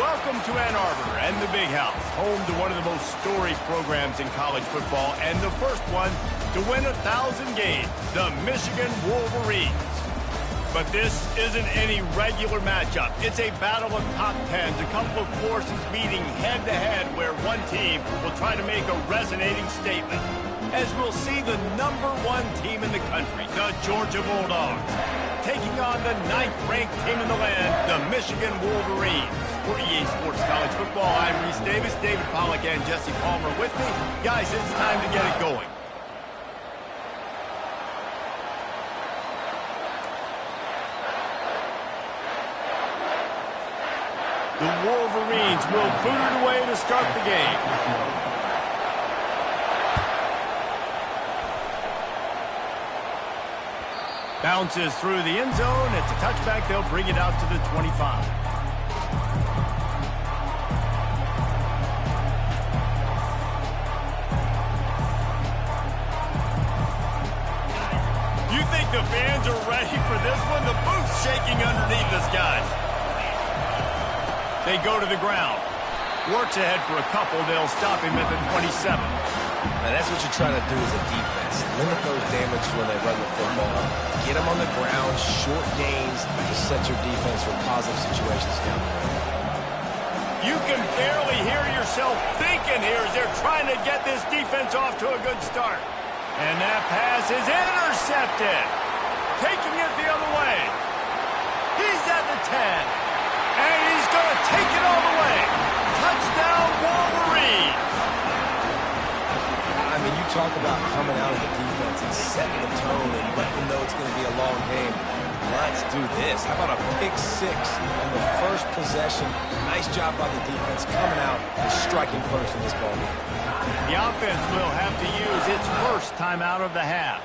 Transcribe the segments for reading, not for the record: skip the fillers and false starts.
Welcome to Ann Arbor and the Big House, home to one of the most storied programs in college football and the first one to win 1,000 games, the Michigan Wolverines. But this isn't any regular matchup. It's a battle of top tens, a couple of forces meeting head-to-head where one team will try to make a resonating statement. As we'll see the #1 team in the country, the Georgia Bulldogs, taking on the 9th-ranked team in the land, the Michigan Wolverines. For EA Sports College Football, I'm Reese Davis, David Pollack, and Jesse Palmer with me. Guys, it's time to get it going. The Wolverines will boot it away to start the game. Bounces through the end zone. It's a touchback. They'll bring it out to the 25. You think the fans are ready for this one? The booth's shaking underneath us, guys. They go to the ground. Works ahead for a couple. They'll stop him at the 27. Now that's what you're trying to do as a defense. Limit those damages when they run the football. Get them on the ground, short gains to set your defense for positive situations down the road. You can barely hear yourself thinking here as they're trying to get this defense off to a good start. And that pass is intercepted. Taking it the other way. He's at the 10. And he's going to take it all the way. Touchdown, Wolverines. I mean, you talk about coming out of the defense and setting the tone and letting them know it's going to be a long game. Let's do this. How about a pick six on the first possession? Nice job by the defense coming out and striking first in this ball game. The offense will have to use its first timeout of the half.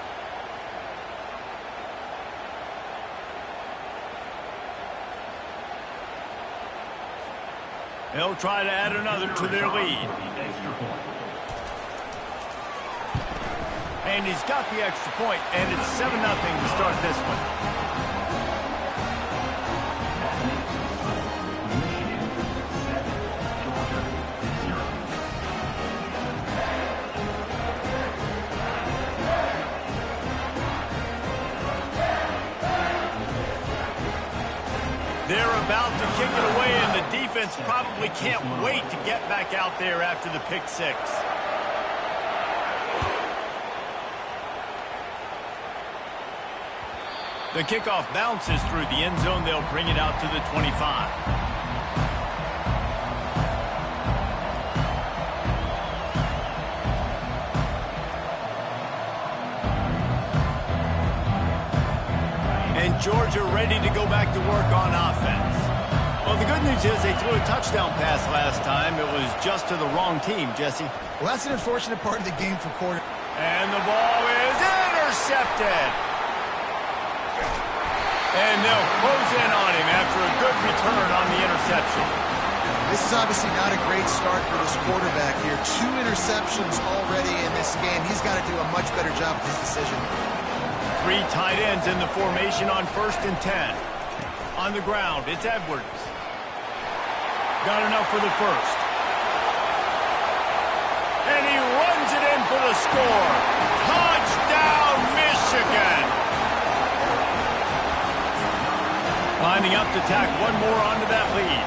They'll try to add another to their lead. And he's got the extra point, and it's 7-0 to start this one. They're about to kick it away, and the defense probably can't wait to get back out there after the pick six. The kickoff bounces through the end zone. They'll bring it out to the 25. And Georgia ready to go back to work on offense. Well, the good news is they threw a touchdown pass last time. It was just to the wrong team, Jesse. Well, that's an unfortunate part of the game for quarter. And the ball is intercepted. And they'll close in on him after a good return on the interception. This is obviously not a great start for this quarterback here. 2 interceptions already in this game. He's got to do a much better job with his decision. 3 tight ends in the formation on 1st and 10. On the ground, it's Edwards. Got enough for the first. And he runs it in for the score. Touchdown, Michigan! Lining up to tack one more onto that lead.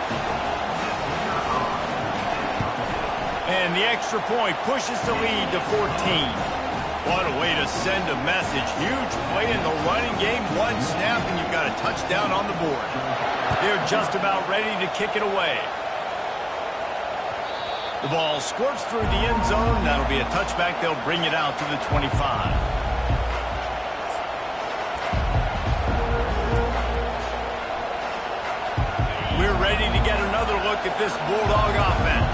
And the extra point pushes the lead to 14. What a way to send a message. Huge play in the running game. 1 snap, and you've got a touchdown on the board. They're just about ready to kick it away. The ball squirts through the end zone. That'll be a touchback. They'll bring it out to the 25. We're ready to get another look at this Bulldog offense.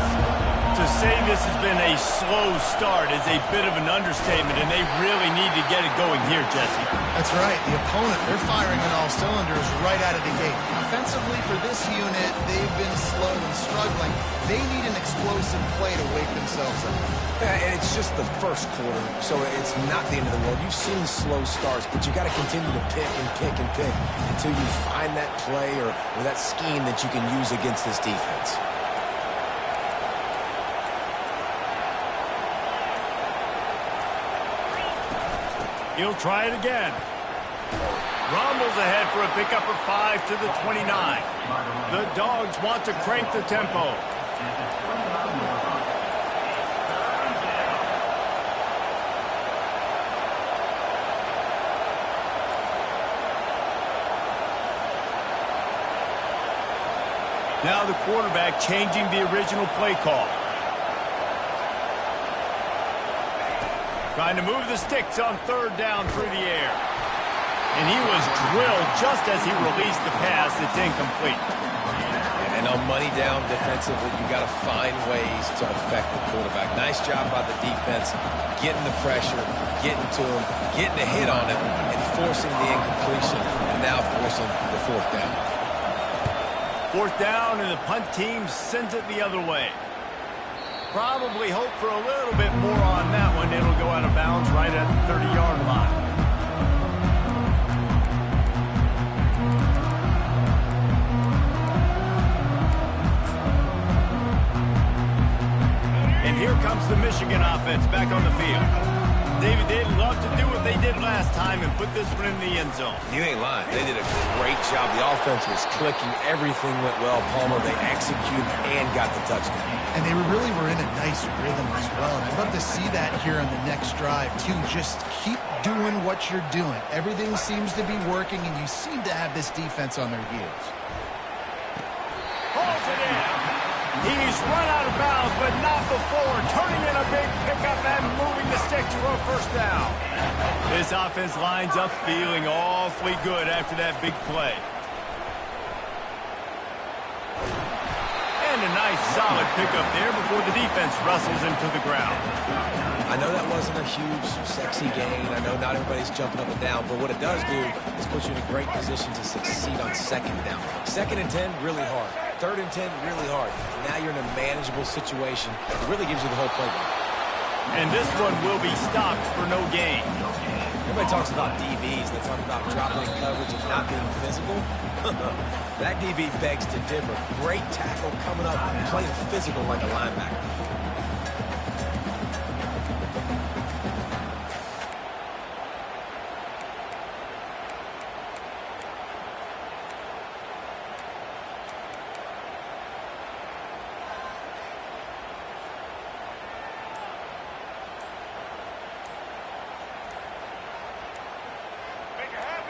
To say this has been a slow start is a bit of an understatement, and they really need to get it going here, Jesse. That's right. The opponent, they're firing on all cylinders right out of the gate. Offensively, for this unit, they've been slow and struggling. They need an explosive play to wake themselves up. And it's just the first quarter, so it's not the end of the world. You've seen slow starts, but you got to continue to pick and pick and pick until you find that play or that scheme that you can use against this defense. He'll try it again. Rumbles ahead for a pickup of 5 to the 29. The Dogs want to crank the tempo. Now the quarterback changing the original play call. Trying to move the sticks on 3rd down through the air. And he was drilled just as he released the pass. It's incomplete. And on money down defensively, you got to find ways to affect the quarterback. Nice job by the defense, getting the pressure, getting to him, getting a hit on him, and forcing the incompletion, and now forcing the 4th down. 4th down, and the punt team sends it the other way. Probably hope for a little bit more on that one. It'll go out of bounds right at the 30-yard line. And here comes the Michigan offense back on the field. David, they'd love to do what they did last time and put this one in the end zone. You ain't lying. They did a great job. The offense was clicking. Everything went well. Palmer, they executed and got the touchdown. And they really were in a nice rhythm as well. And I'd love to see that here on the next drive, too. Just keep doing what you're doing. Everything seems to be working, and you seem to have this defense on their heels. Pulls it in. He's run out of bounds, but not before. Turning in a big pickup and moving the sticks for a 1st down. This offense lines up feeling awfully good after that big play. And a nice solid pickup there before the defense wrestles him to the ground. I know that wasn't a huge, sexy gain. I know not everybody's jumping up and down, but what it does do is put you in a great position to succeed on 2nd down. 2nd and 10, really hard. 3rd and 10, really hard. Now you're in a manageable situation. It really gives you the whole playbook. And this one will be stopped for no gain. Everybody talks about DBs. They talk about dropping in coverage and not being physical. That DB begs to differ. Great tackle coming up, playing physical like a linebacker.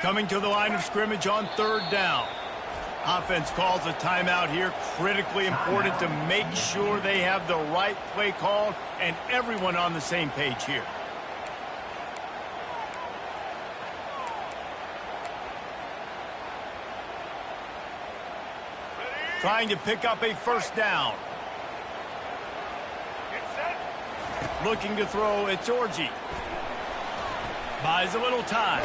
Coming to the line of scrimmage on 3rd down. Offense calls a timeout here. Critically important to make sure they have the right play call and everyone on the same page here. Trying to pick up a 1st down. Looking to throw, it's Orji. Buys a little time.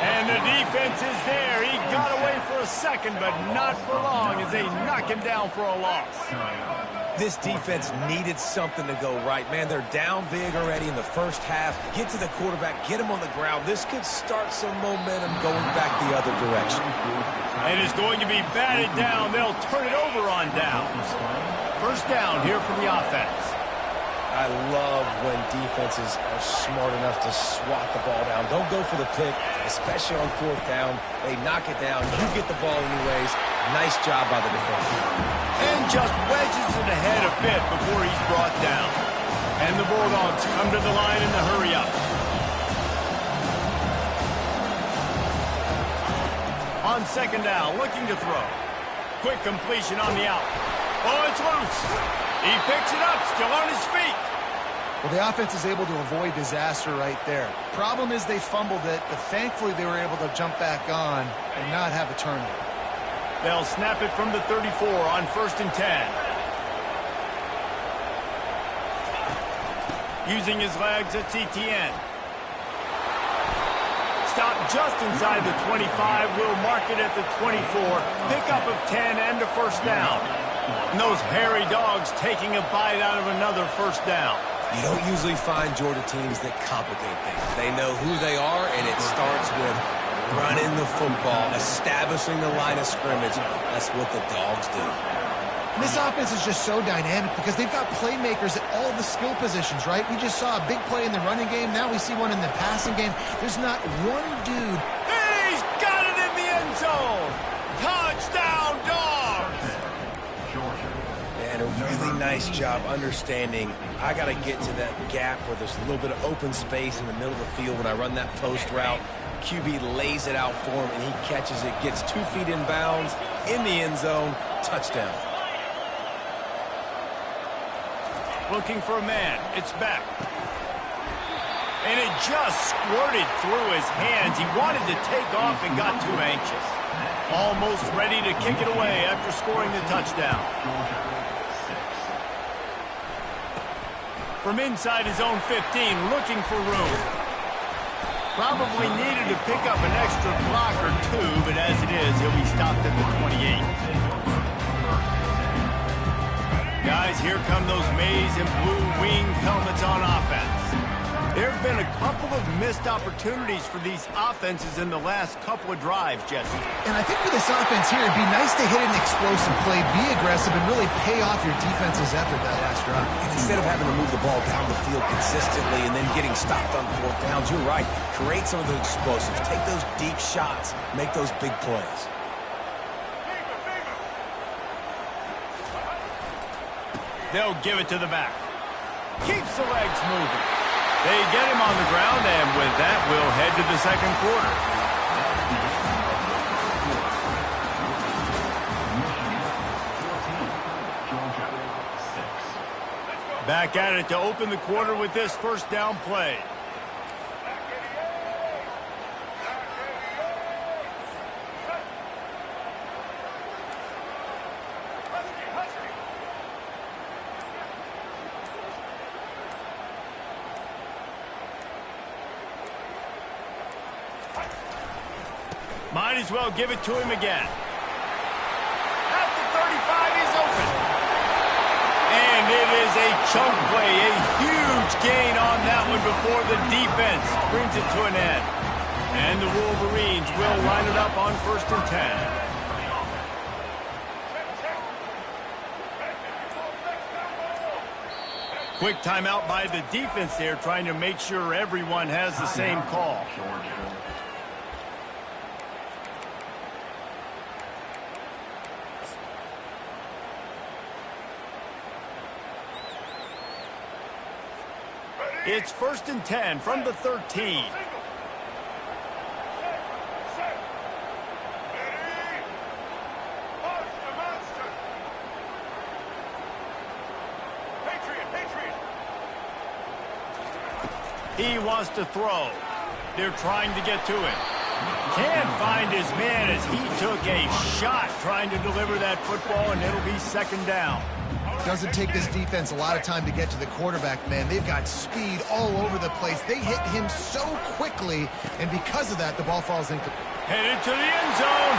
And the defense is there. He got away for a second, but not for long as they knock him down for a loss. This defense needed something to go right. Man, they're down big already in the 1st half. Get to the quarterback, get him on the ground. This could start some momentum going back the other direction. And it's going to be batted down. They'll turn it over on downs. 1st down here for the offense. I love when defenses are smart enough to swat the ball down. Don't go for the pick, especially on 4th down. They knock it down. You get the ball anyways. Nice job by the defense. And just wedges it ahead a bit before he's brought down. And the Bulldogs come to the line in the hurry up. On 2nd down, looking to throw. Quick completion on the out. Oh, it's loose. He picks it up, still on his feet. Well, the offense is able to avoid disaster right there. Problem is they fumbled it, but thankfully they were able to jump back on and not have a turnover. They'll snap it from the 34 on 1st and 10. Using his legs, it's Etienne. Stop just inside the 25. We'll mark it at the 24. Pickup of 10 and a 1st down. And those hairy dogs taking a bite out of another 1st down. You don't usually find Georgia teams that complicate things. They know who they are, and it starts with running the football, establishing the line of scrimmage. That's what the Dogs do. This offense is just so dynamic because they've got playmakers at all the skill positions, right? We just saw a big play in the running game. Now we see one in the passing game. There's not one dude. And he's got it in the end zone. Touchdown, Dogs! And a really nice job understanding I got to get to that gap where there's a little bit of open space in the middle of the field when I run that post route. QB lays it out for him, and he catches it, gets 2 feet in bounds, in the end zone, touchdown. Looking for a man. It's back. And it just squirted through his hands. He wanted to take off and got too anxious. Almost ready to kick it away after scoring the touchdown. From inside his own 15, looking for room. Probably needed to pick up an extra block or 2, but as it is, he'll be stopped at the 28. Guys, here come those maize and blue wing helmets on offense. There have been a couple of missed opportunities for these offenses in the last couple of drives, Jesse. And I think for this offense here, it'd be nice to hit an explosive play, be aggressive, and really pay off your defense's effort that last drive. And instead of having to move the ball down the field consistently and then getting stopped on 4th downs, you're right. Create some of those explosives. Take those deep shots. Make those big plays. They'll give it to the back. Keeps the legs moving. They get him on the ground, and with that, we'll head to the second quarter. Back at it to open the quarter with this first down play. Might as well give it to him again. At the 35, he's open. And it is a chunk play, a huge gain on that one before the defense brings it to an end. And the Wolverines will line it up on 1st and 10. Quick timeout by the defense there, trying to make sure everyone has the same call. It's 1st and 10 from the 13. He wants to throw. They're trying to get to him. Can't find his man as he took a shot trying to deliver that football, and it'll be 2nd down. Doesn't take this defense a lot of time to get to the quarterback, man. They've got speed all over the place. They hit him so quickly, and because of that, the ball falls in. Headed to the end zone,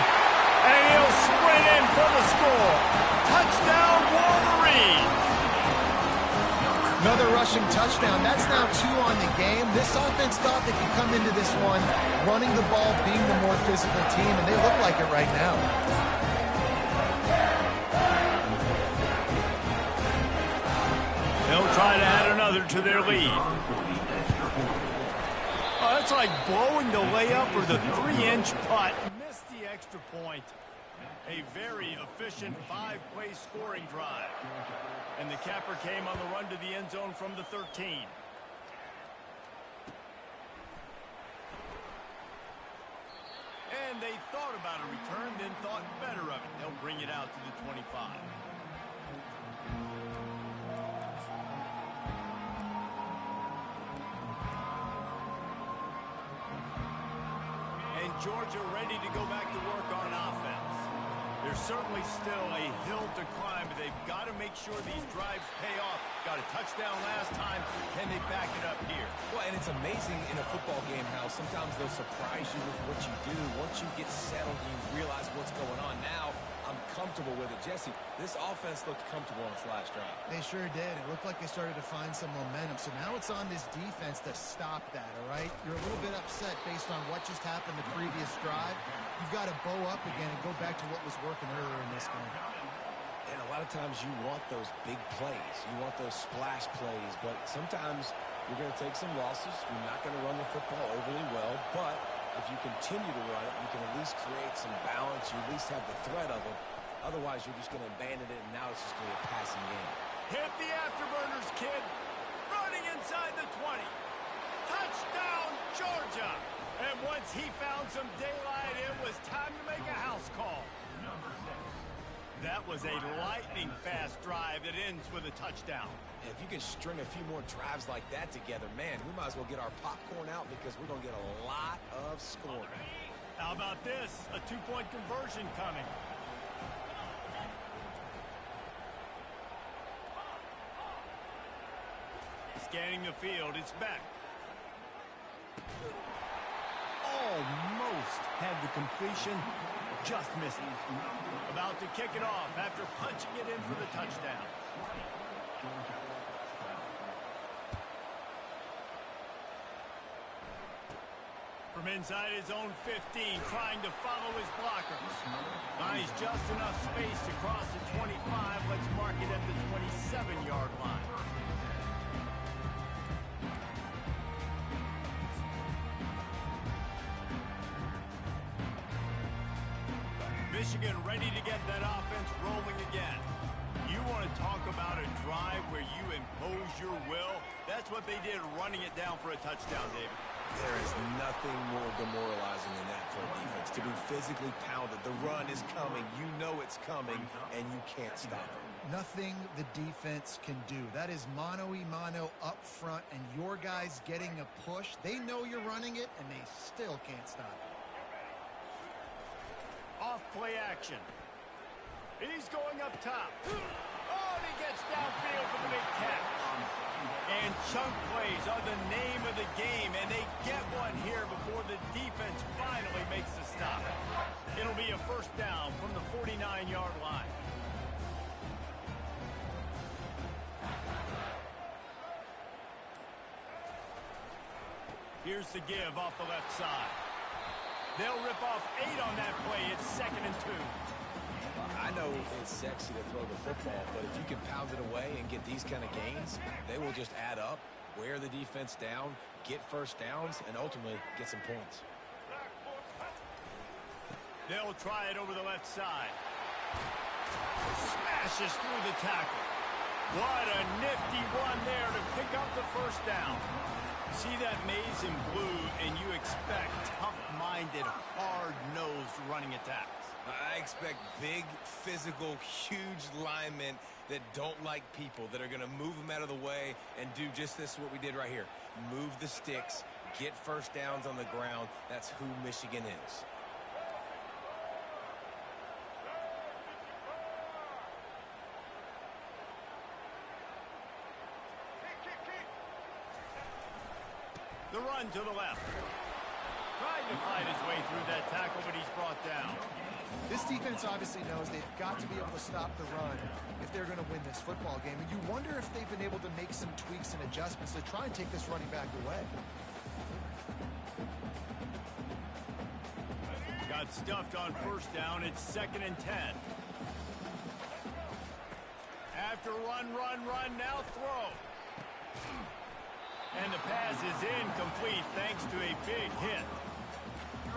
and he'll sprint in for the score. Touchdown, Wolverines! Another rushing touchdown. That's now 2 on the game. This offense thought they could come into this one running the ball, being the more physical team, and they look like it right now. They'll try to add another to their lead. Oh, that's like blowing the layup or the 3-inch putt. Missed the extra point. A very efficient 5-play scoring drive. And the capper came on the run to the end zone from the 13. And they thought about a return, then thought better of it. They'll bring it out to the 25. And Georgia ready to go back to work on offense. There's certainly still a hill to climb, but they've got to make sure these drives pay off. Got a touchdown last time. Can they back it up here? Well, and it's amazing in a football game how sometimes they'll surprise you with what you do. Once you get settled, you realize what's going on. Now, I'm comfortable with it. Jesse, this offense looked comfortable on its last drive. They sure did. It looked like they started to find some momentum. So now it's on this defense to stop that, all right? You're a little bit upset based on what just happened the previous drive. You've got to bow up again and go back to what was working earlier in this game. And a lot of times you want those big plays. You want those splash plays. But sometimes you're going to take some losses. You're not going to run the football overly well. But if you continue to run it, you can at least create some balance. You at least have the threat of it. Otherwise, you're just going to abandon it, and now it's just going to be a passing game. Hit the afterburners, kid. Running inside the 20. Touchdown, Georgia. And once he found some daylight, it was time to make a house call. That was a lightning-fast drive that ends with a touchdown. And if you can string a few more drives like that together, man, we might as well get our popcorn out because we're going to get a lot of scoring. How about this? A two-point conversion coming. Scanning the field, it's back. Almost had the completion, just missed it. About to kick it off after punching it in for the touchdown. From inside his own 15, trying to follow his blocker. Finds just enough space to cross the 25. Let's mark it at the 27-yard line. Michigan ready to get that offense rolling again. You want to talk about a drive where you impose your will? That's what they did, running it down for a touchdown, David. There is nothing more demoralizing than that for a defense, to be physically pounded. The run is coming. You know it's coming, and you can't stop it. Nothing the defense can do. That is mano-a-mano up front, and your guys getting a push. They know you're running it, and they still can't stop it. Off play action. He's going up top. Oh, and he gets downfield for the big catch. And chunk plays are the name of the game, and they get one here before the defense finally makes the stop. It'll be a first down from the 49-yard line. Here's the give off the left side. They'll rip off 8 on that play. It's 2nd and 2. I know it's sexy to throw the football, but if you can pound it away and get these kind of gains, they will just add up, wear the defense down, get first downs, and ultimately get some points. They'll try it over the left side. Smashes through the tackle. What a nifty one there to pick up the first down. See that maze in blue, and you expect tough-minded, hard-nosed running attacks. I expect big, physical, huge linemen that don't like people, that are going to move them out of the way and do just this, what we did right here. Move the sticks, get first downs on the ground. That's who Michigan is. The run to the left. Trying to fight his way through that tackle, but he's brought down. This defense obviously knows they've got to be able to stop the run if they're going to win this football game. And you wonder if they've been able to make some tweaks and adjustments to try and take this running back away. Got stuffed on first down. It's 2nd and 10. After run, now throw. And the pass is incomplete thanks to a big hit.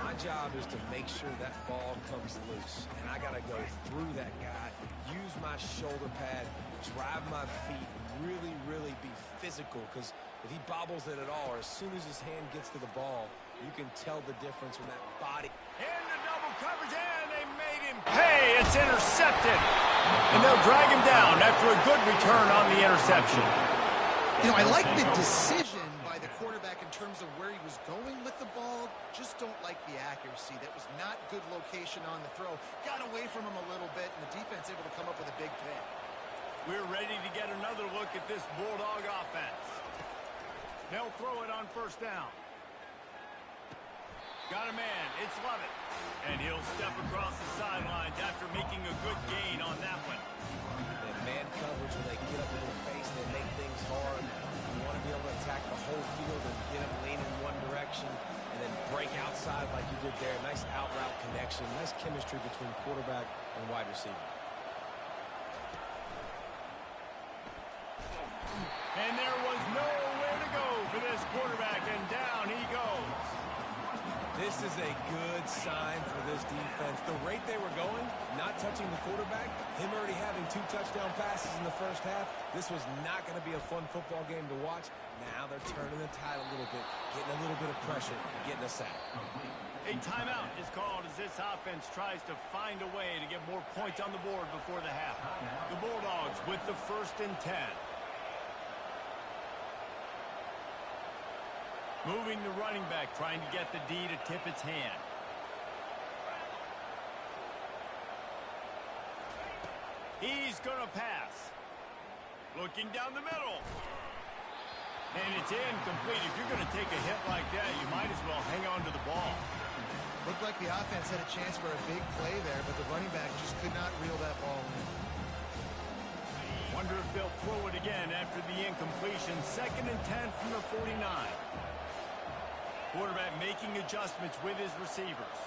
My job is to make sure that ball comes loose. And I got to go through that guy, use my shoulder pad, drive my feet, really be physical. Because if he bobbles it at all, or as soon as his hand gets to the ball, you can tell the difference when that body... Into double coverage, and they made him pay. It's intercepted. And they'll drag him down after a good return on the interception. You know, I like the decision by the quarterback in terms of where he was going with the ball. Just don't like the accuracy. That was not good location on the throw. Got away from him a little bit, and the defense able to come up with a big pick. We're ready to get another look at this Bulldog offense. They'll throw it on first down. Got a man. It's Lovett. And he'll step across the sidelines after making a good gain on that one. And man coverage, when they get up in their face, they make things hard. You want to be able to attack the whole field and get them leaning in one direction and then break outside like you did there. Nice out route connection. Nice chemistry between quarterback and wide receiver. And there was nowhere to go for this quarterback, and down he goes. This is a good sign for this defense. The rate they were going, not touching the quarterback, him already having 2 touchdown passes in the first half, this was not going to be a fun football game to watch. Now they're turning the tide a little bit, getting a little bit of pressure, getting a sack. A timeout is called as this offense tries to find a way to get more points on the board before the half. The Bulldogs with the 1st and 10. Moving the running back, trying to get the D to tip its hand. He's going to pass. Looking down the middle. And it's incomplete. If you're going to take a hit like that, you might as well hang on to the ball. Looked like the offense had a chance for a big play there, but the running back just could not reel that ball in. Wonder if they'll throw it again after the incompletion. 2nd and 10 from the 49. Quarterback making adjustments with his receivers.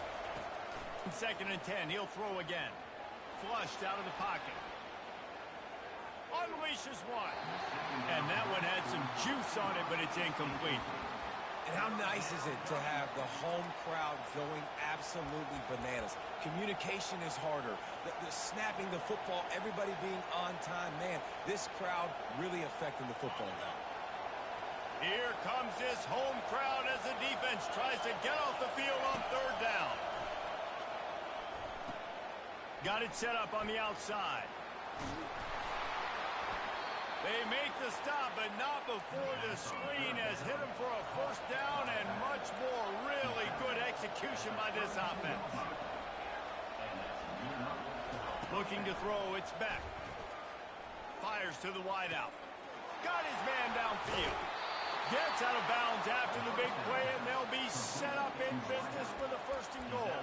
2nd and 10, he'll throw again. Flushed out of the pocket. Unleashes one. And that one had some juice on it, but it's incomplete. And how nice is it to have the home crowd going absolutely bananas? Communication is harder. The snapping the football, everybody being on time. Man, this crowd really affecting the football now. Here comes this home crowd as the defense tries to get off the field on 3rd down. Got it set up on the outside. They make the stop, but not before the screen has hit him for a 1st down and much more. Really good execution by this offense. Looking to throw, it's Beck. Fires to the wideout. Got his man downfield. Gets out of bounds after the big play, and they'll be set up in business for the 1st and goal.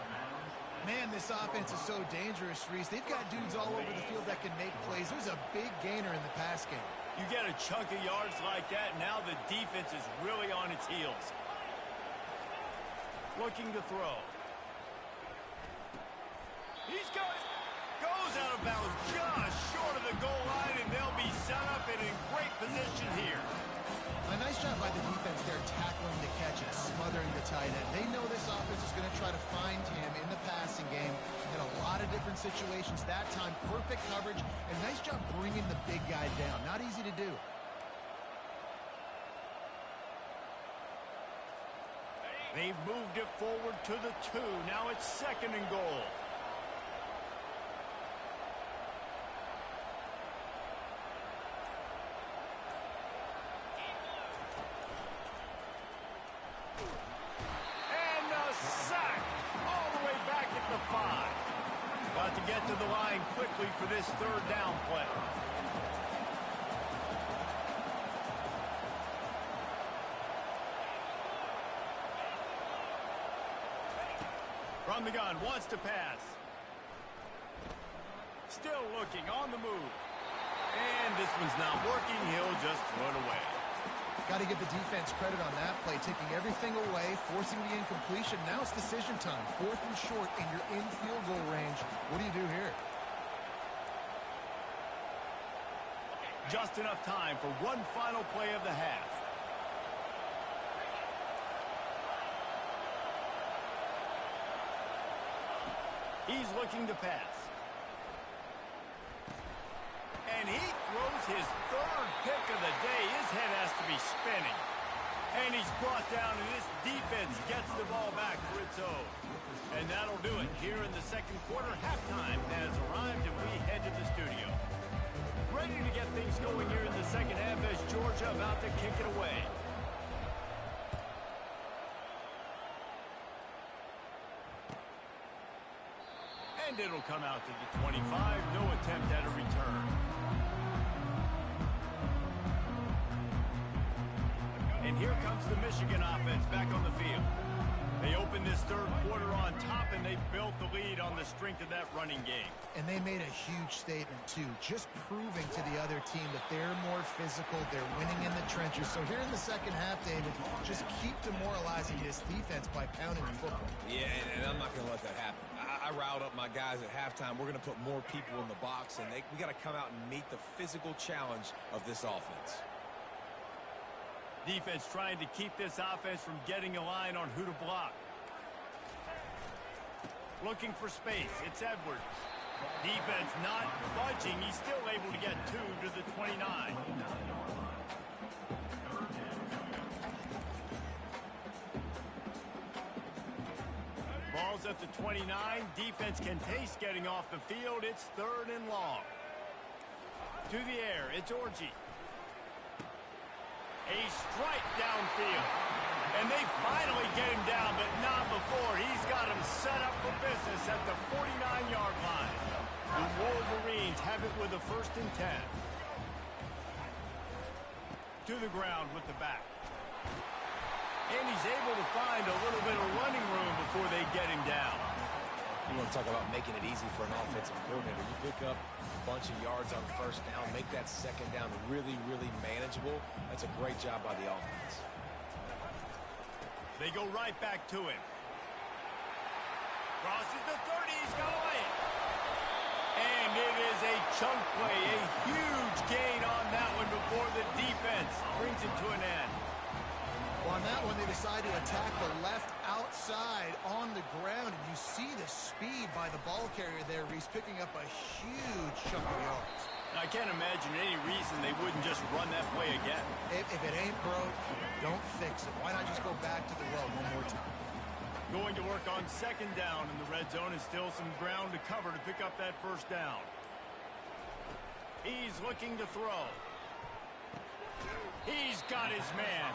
Man, this offense is so dangerous, Reese. They've got dudes all over the field that can make plays. There's a big gainer in the pass game. You get a chunk of yards like that, now the defense is really on its heels. Looking to throw. He's got it. Goes out of bounds just short of the goal line, and they'll be set up and in great position here. A nice job by the defense there, tackling the catch and smothering the tight end. They know this offense is going to try to find him in the passing game in a lot of different situations. That time, perfect coverage, and nice job bringing the big guy down. Not easy to do. They've moved it forward to the 2. Now it's 2nd and goal. Sack all the way back at the 5. Got to get to the line quickly for this 3rd down play. From the gun, wants to pass. Still looking, on the move. And this one's not working. He'll just throw it away. Got to give the defense credit on that play, taking everything away, forcing the incompletion. Now it's decision time. 4th and short, and you're in field goal range. What do you do here? Just enough time for one final play of the half. He's looking to pass. And he throws his 3rd pick of the day. His head has to be spinning. And he's brought down, and this defense gets the ball back for its own. And that'll do it here in the 2nd quarter. Halftime has arrived, and we head to the studio. Ready to get things going here in the 2nd half as Georgia about to kick it away. And it'll come out to the 25. No attempt at a return. And here comes the Michigan offense back on the field. They opened this 3rd quarter on top, and they built the lead on the strength of that running game. And they made a huge statement, too, just proving to the other team that they're more physical, they're winning in the trenches. So here in the 2nd half, David, just keep demoralizing this defense by pounding the football. Yeah, and I'm not going to let that happen. I riled up my guys at halftime. We're going to put more people in the box, and we got to come out and meet the physical challenge of this offense. Defense trying to keep this offense from getting a line on who to block. Looking for space. It's Edwards. Defense not budging. He's still able to get 2 to the 29. Ball's at the 29. Defense can taste getting off the field. It's 3rd and long. To the air. It's Orji. A strike downfield. And they finally get him down, but not before. He's got him set up for business at the 49-yard line. The Wolverines have it with a 1st and 10. To the ground with the back. And he's able to find a little bit of running room before they get him down. You want to talk about making it easy for an offensive coordinator. You pick up a bunch of yards on 1st down, make that 2nd down really, really manageable. That's a great job by the offense. They go right back to him. Crosses the 30. He's going to lay it. And it is a chunk play. A huge gain on that one before the defense brings it to an end. Well, on that one, they decide to attack the left outside on the ground. And you see the speed by the ball carrier there, Reese, picking up a huge chunk of yards. I can't imagine any reason they wouldn't just run that play again. If it ain't broke, don't fix it. Why not just go back to the well one more time? Going to work on 2nd down in the red zone, and still some ground to cover to pick up that 1st down. He's looking to throw. He's got his man.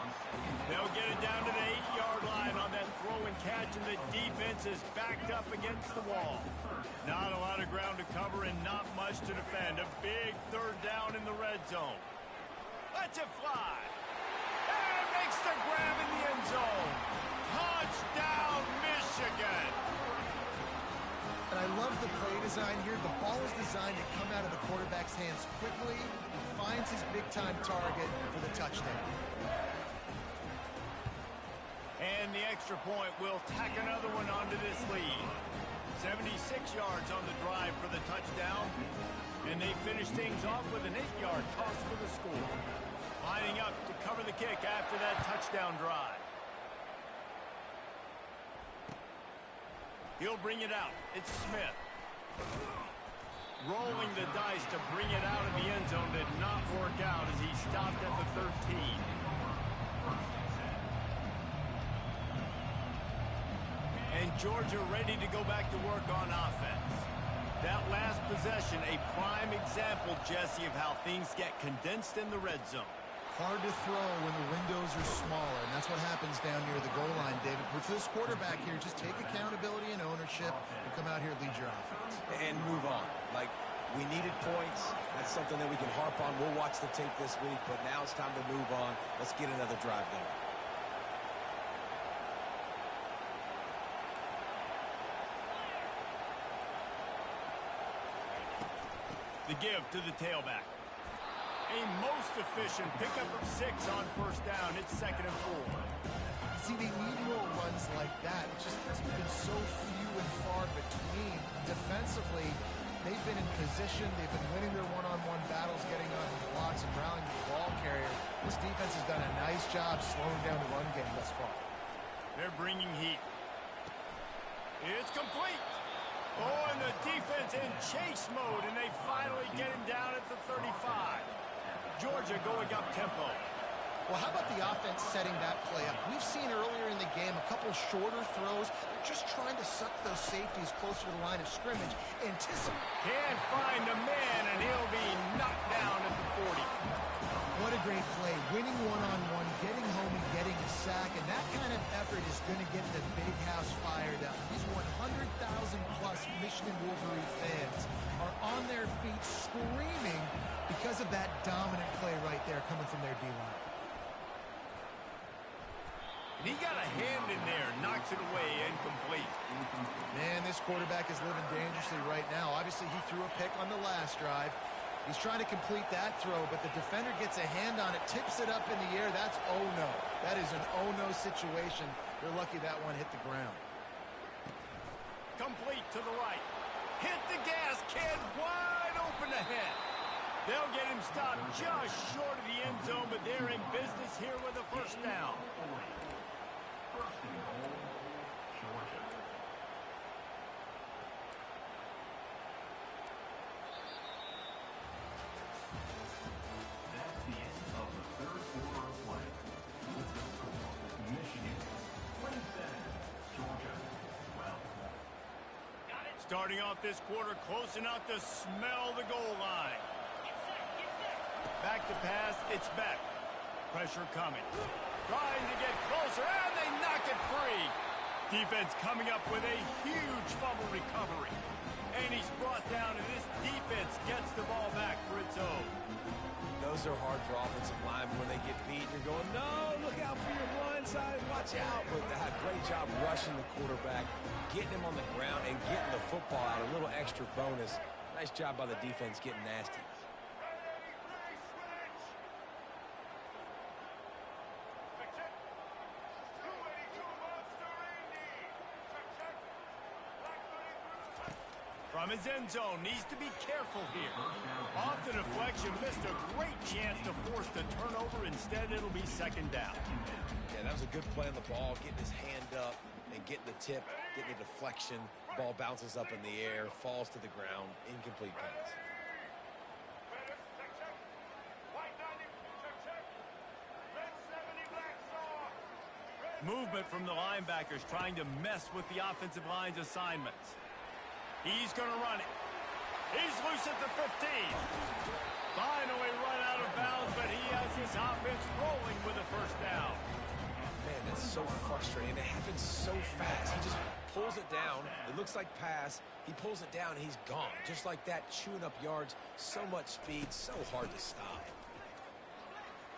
They'll get it down to the 8-yard line on that throw and catch, and the defense is backed up against the wall. Not a lot of ground to cover and not much to defend. A big 3rd down in the red zone. Lets it fly. And makes the grab in the end zone. Touchdown, Michigan. And I love the play design here. The ball is designed to come out of the quarterback's hands quickly. He finds his big-time target for the touchdown. And the extra point will tack another one onto this lead. 76 yards on the drive for the touchdown. And they finish things off with an 8-yard toss for the score. Lining up to cover the kick after that touchdown drive. He'll bring it out. It's Smith. Rolling the dice to bring it out of the end zone did not work out as he stopped at the 13. And Georgia ready to go back to work on offense. That last possession, a prime example, Jesse, of how things get condensed in the red zone. Hard to throw when the windows are smaller, and that's what happens down near the goal line, David. But for this quarterback here, just take accountability and ownership and come out here and lead your offense. And move on. Like, we needed points. That's something that we can harp on. We'll watch the tape this week, but now it's time to move on. Let's get another drive going. The give to the tailback. A most efficient pickup of 6 on 1st down. It's 2nd and 4. See, they need more runs like that. It's just it's been so few and far between. Defensively, they've been in position. They've been winning their one-on-one battles, getting on blocks and rallying the ball carrier. This defense has done a nice job slowing down the run game thus far. They're bringing heat. It's complete. Oh, and the defense in chase mode, and they finally get him down at the 35. Georgia going up tempo. Well, how about the offense setting that play up? We've seen earlier in the game a couple shorter throws. They're just trying to suck those safeties closer to the line of scrimmage. Anticipate. Can't find the man, and he'll be knocked down at the 40. What a great play. Winning one-on-one, getting home and getting a sack, and that kind of effort is going to get the big house fired up. These 100,000-plus Michigan Wolverine fans are on their feet screaming because of that dominant play right there coming from their D-line. And he got a hand in there, knocks it away, incomplete. Man, this quarterback is living dangerously right now. Obviously, he threw a pick on the last drive. He's trying to complete that throw, but the defender gets a hand on it, tips it up in the air. That's oh-no. That is an oh-no situation. They're lucky that one hit the ground. Complete to the right. Hit the gas, kid. Wide open ahead. They'll get him stopped just short of the end zone, but they're in business here with a first down. First and goal, Georgia. That's the end of the third quarter of play. With the score, Michigan 27, Georgia 12. Starting off this quarter close enough to smell the goal line. Back to pass, it's Beck. Pressure coming. Trying to get closer, and they knock it free. Defense coming up with a huge fumble recovery. And he's brought down, and this defense gets the ball back for its own. Those are hard for offensive linemen when they get beat. You're going, no, look out for your blind side, watch out. But they had a great job rushing the quarterback, getting him on the ground, and getting the football out. A little extra bonus. Nice job by the defense getting nasty. From his end zone, needs to be careful here. Off the deflection, missed a great chance to force the turnover. Instead, it'll be second down. Yeah, that was a good play on the ball, getting his hand up and getting the tip, getting the deflection. Ball bounces up in the air, falls to the ground, incomplete pass. Movement from the linebackers trying to mess with the offensive line's assignments. He's going to run it. He's loose at the 15. Finally run out of bounds, but he has his offense rolling with a first down. Man, that's so frustrating. It happens so fast. He just pulls it down. It looks like pass. He pulls it down, and he's gone. Just like that, chewing up yards. So much speed, so hard to stop.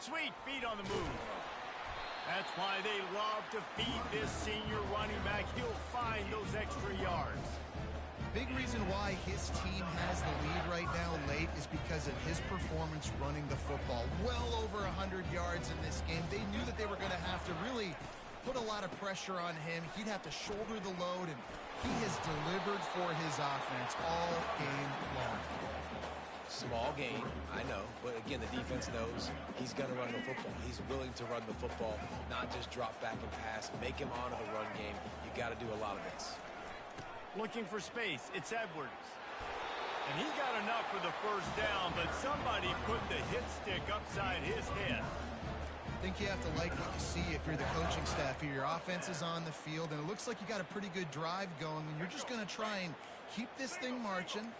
Sweet feet on the move. That's why they love to feed this senior running back. He'll find those extra yards. Big reason why his team has the lead right now late is because of his performance running the football. Well over 100 yards in this game. They knew that they were going to have to really put a lot of pressure on him. He'd have to shoulder the load, and he has delivered for his offense all game long. Small game, I know, but again, the defense knows he's going to run the football. He's willing to run the football, not just drop back and pass, make him honor the run game. You got to do a lot of this. Looking for space, it's Edwards. And he got enough for the first down, but somebody put the hit stick upside his head. I think you have to like what you see if you're the coaching staff here. Your offense is on the field, and it looks like you got a pretty good drive going, and you're just going to try and keep this thing marching,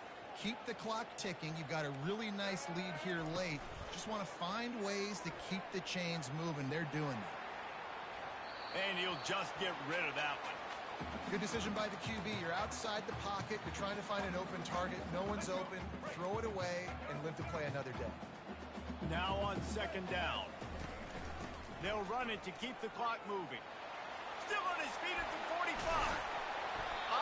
keep the clock ticking. You've got a really nice lead here late. Just want to find ways to keep the chains moving. They're doing that. And he'll just get rid of that one. Good decision by the QB. You're outside the pocket. You're trying to find an open target. No one's open. Throw it away and live to play another day. Now on second down. They'll run it to keep the clock moving. Still on his feet at the 45.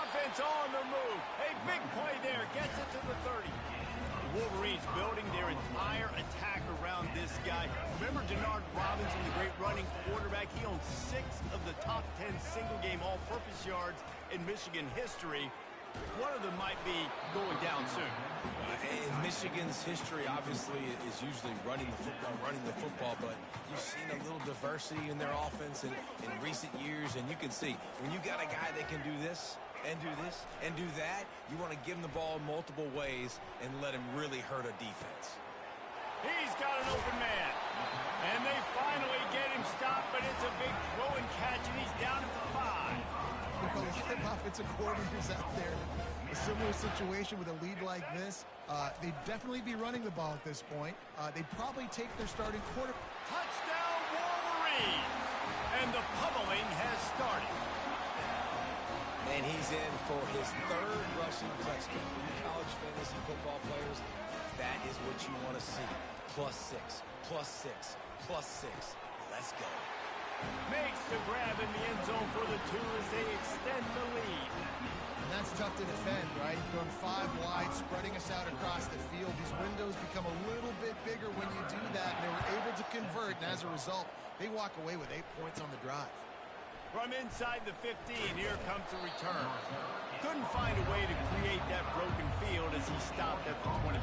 Offense on the move. A big play there. Gets it to the 30. The Wolverines building their entire attack around this guy. Remember Denard Robinson, the great running quarterback? He owns 6 of the top 10 single-game all-purpose yards in Michigan history. One of them might be going down soon. In Michigan's history, obviously, is usually running the football, but you've seen a little diversity in their offense in recent years, and you can see when you got a guy that can do this, and do this, and do that, you want to give him the ball multiple ways and let him really hurt a defense. He's got an open man. And they finally get him stopped, but it's a big throw and catch, and he's down at the 5. A lot of offensive coordinators out there. A similar situation with a lead like this. They'd definitely be running the ball at this point. They'd probably take their starting quarterback. Touchdown, Wolverines! And the pummeling has started. And he's in for his 3rd rushing touchdown. College fantasy football players, that is what you want to see. +6, +6, +6. Let's go. Makes the grab in the end zone for the 2 as they extend the lead. And that's tough to defend, right? Going 5 wide, spreading us out across the field. These windows become a little bit bigger when you do that, and they were able to convert, and as a result, they walk away with 8 points on the drive. From inside the 15, here comes the return. Couldn't find a way to create that broken field as he stopped at the 25.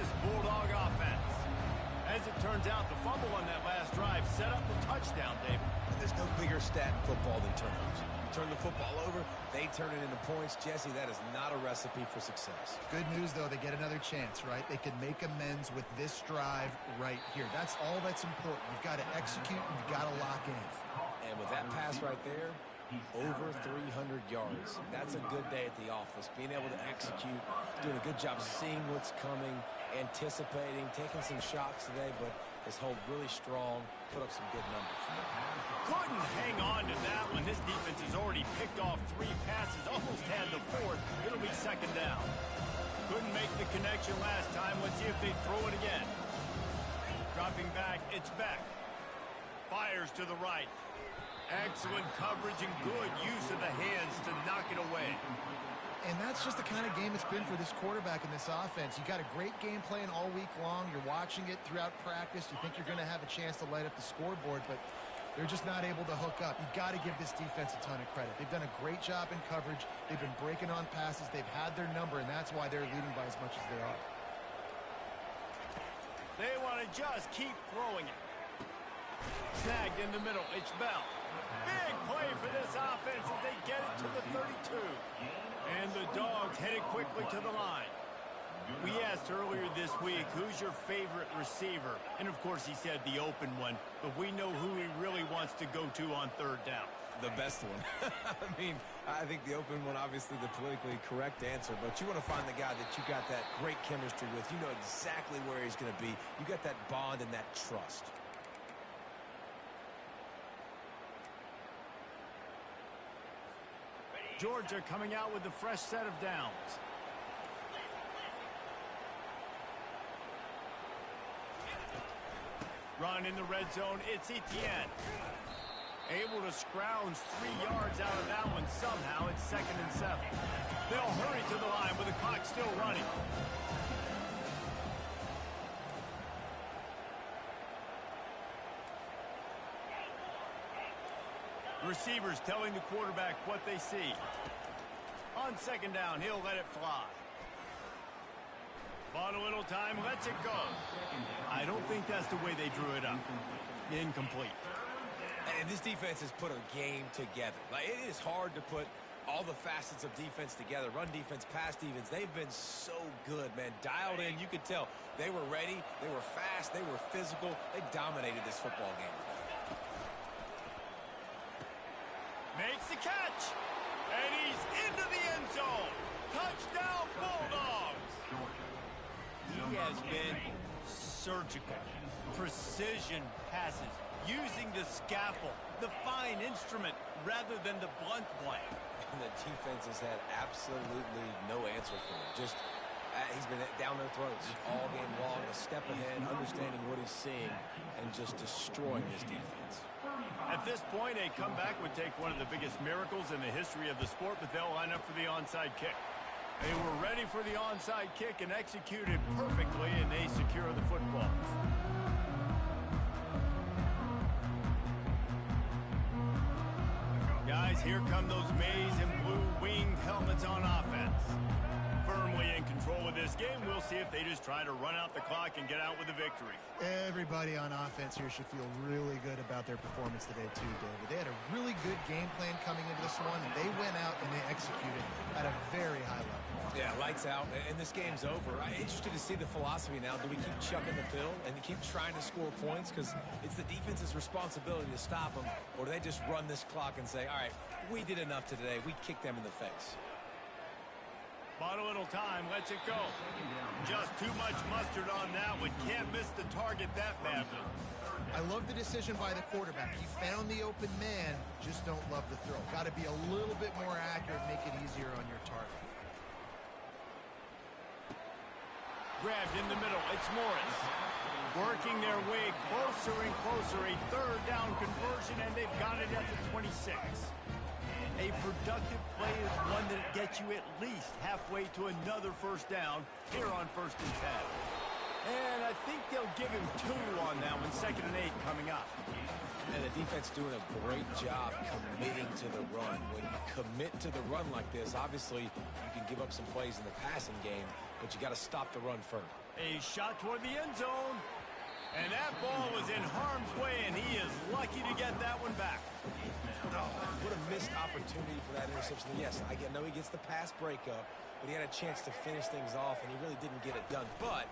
this Bulldog offense. As it turns out, the fumble on that last drive set up the touchdown, David. There's no bigger stat in football than turnovers. You turn the football over, they turn it into points. Jesse, that is not a recipe for success. Good news, though, they get another chance, right? They can make amends with this drive right here. That's all that's important. You've got to execute and you've got to lock in. And with that pass right there, over 300 yards. That's a good day at the office. Being able to execute, doing a good job seeing what's coming, anticipating, taking some shots today, but has held really strong, put up some good numbers. Couldn't hang on to that one. This defense has already picked off 3 passes, almost had the 4th. It'll be second down. Couldn't make the connection last time. Let's see if they throw it again. Dropping back, it's Beck. Fires to the right. Excellent coverage and good use of the hands to knock it away. And that's just the kind of game it's been for this quarterback in this offense. You got a great game plan all week long. You're watching it throughout practice. You think you're going to have a chance to light up the scoreboard, but they're just not able to hook up. You've got to give this defense a ton of credit. They've done a great job in coverage. They've been breaking on passes. They've had their number, and that's why they're leading by as much as they are. They want to just keep throwing it. Snagged in the middle. It's Bell. Big play for this offense as they get it to the 32. And the Dogs headed quickly to the line. We asked earlier this week, who's your favorite receiver? And, of course, he said the open one. But we know who he really wants to go to on third down. The best one. I mean, I think the open one, obviously the politically correct answer, but you want to find the guy that you got that great chemistry with. You know exactly where he's going to be. You got that bond and that trust. Georgia coming out with a fresh set of downs. Run in the red zone, it's Etienne. Able to scrounge 3 yards out of that one somehow. It's 2nd and 7. They'll hurry to the line with the clock still running. Receivers telling the quarterback what they see. On 2nd down, he'll let it fly. Bought a little time, lets it go. I don't think that's the way they drew it up. Incomplete. And this defense has put a game together. Like, it is hard to put all the facets of defense together. Run defense, pass defense. They've been so good, man. Dialed in, you could tell. They were ready, they were fast, they were physical. They dominated this football game. Makes the catch. And he's into the end zone. Touchdown, Bulldogs. He has been surgical. Precision passes. Using the scalpel, the fine instrument, rather than the blunt one. And the defense has had absolutely no answer for him. Just, he's been down their throats all game long, a step ahead, understanding what he's seeing, and just destroying this defense. At this point, a comeback would take one of the biggest miracles in the history of the sport, but they'll line up for the onside kick. They were ready for the onside kick and executed perfectly, and they secure the football. Guys, here come those maize and blue winged helmets on offense. Firmly in control of this game. We'll see if they just try to run out the clock and get out with a victory. Everybody on offense here should feel really good about their performance today too, David. They had a really good game plan coming into this one, and they went out and they executed at a very high level. Yeah, lights out, and this game's over. I'm interested to see the philosophy now. Do we keep chucking the pill and keep trying to score points because it's the defense's responsibility to stop them, or do they just run this clock and say, all right, we did enough today. We kicked them in the face. Bought a little time, lets it go. Just too much mustard on that one. Can't miss the target that badly. I love the decision by the quarterback. He found the open man, just don't love the throw. Got to be a little bit more accurate, make it easier on your target. Grabbed in the middle, it's Morris. Working their way closer and closer. A 3rd down conversion, and they've got it at the 26. A productive play is one that gets you at least halfway to another 1st down here on 1st and 10. And I think they'll give him 2 on that one. 2nd and 8 coming up. And the defense doing a great job committing to the run. When you commit to the run like this, obviously you can give up some plays in the passing game, but you got to stop the run first. A shot toward the end zone. And that ball was in harm's way, and he is lucky to get that one back. Oh, what a missed opportunity for that interception. Yes, I know he gets the pass breakup, but he had a chance to finish things off, and he really didn't get it done. But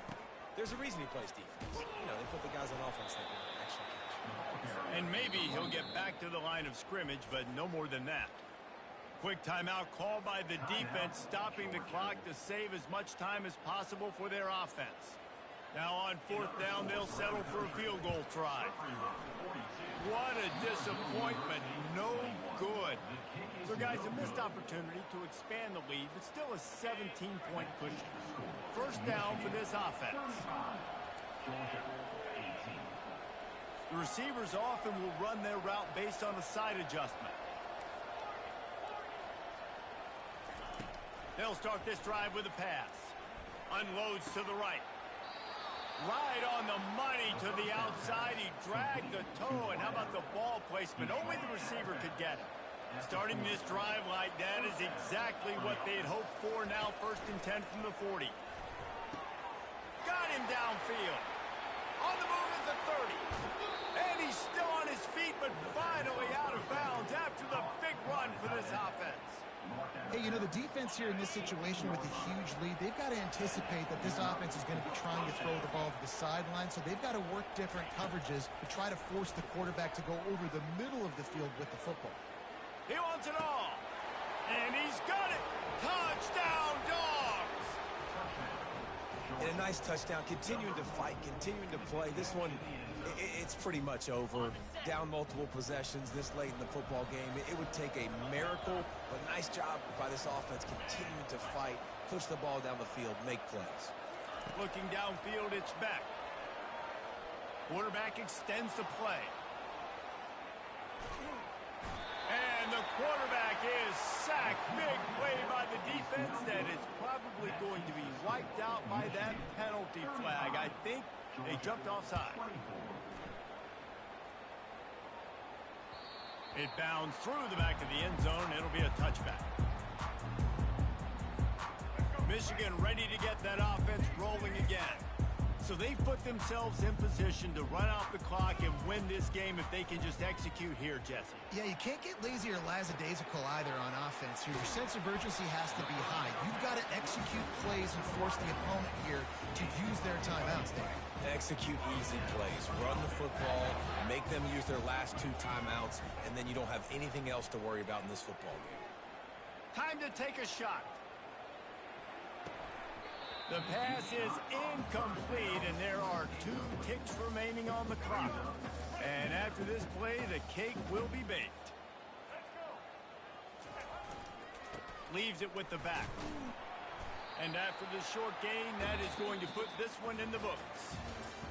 there's a reason he plays defense. You know, they put the guys on offense that can actually catch. And maybe he'll get back to the line of scrimmage, but no more than that. Quick timeout called by the defense, stopping the clock to save as much time as possible for their offense. Now on fourth down, they'll settle for a field goal try. What a disappointment. No good. So, guys, a missed opportunity to expand the lead, but still a 17-point cushion. First down for this offense. The receivers often will run their route based on a side adjustment. They'll start this drive with a pass. Unloads to the right. Right on the money to the outside. He dragged the toe, and how about the ball placement? Only the receiver could get it. Starting this drive like that is exactly what they had hoped for. Now 1st and 10 from the 40. Got him downfield. On the move is the 30. And he's still on his feet, but finally out of bounds after the big run for this offense. Hey, you know, the defense here in this situation with a huge lead, they've got to anticipate that this offense is going to be trying to throw the ball to the sideline, so they've got to work different coverages to try to force the quarterback to go over the middle of the field with the football. He wants it all. And he's got it. Touchdown, Dogs! And a nice touchdown, continuing to fight, continuing to play. This one, it's pretty much over. Down multiple possessions this late in the football game. It would take a miracle, but nice job by this offense continuing to fight, push the ball down the field, make plays. Looking downfield, it's Beck. Quarterback extends the play. And the quarterback is sacked. Big play by the defense that is probably going to be wiped out by that penalty flag. I think they jumped offside. It bounds through the back of the end zone. It'll be a touchback. Michigan ready to get that offense rolling again. So they've put themselves in position to run out the clock and win this game if they can just execute here, Jesse. Yeah, you can't get lazy or lackadaisical either on offense here. Your sense of urgency has to be high. You've got to execute plays and force the opponent here to use their timeouts there. Execute easy plays. Run the football, make them use their last 2 timeouts, and then you don't have anything else to worry about in this football game. Time to take a shot. The pass is incomplete, and there are 2 ticks remaining on the clock. And after this play, the cake will be baked. Leaves it with the back. And after the short gain, that is going to put this one in the books.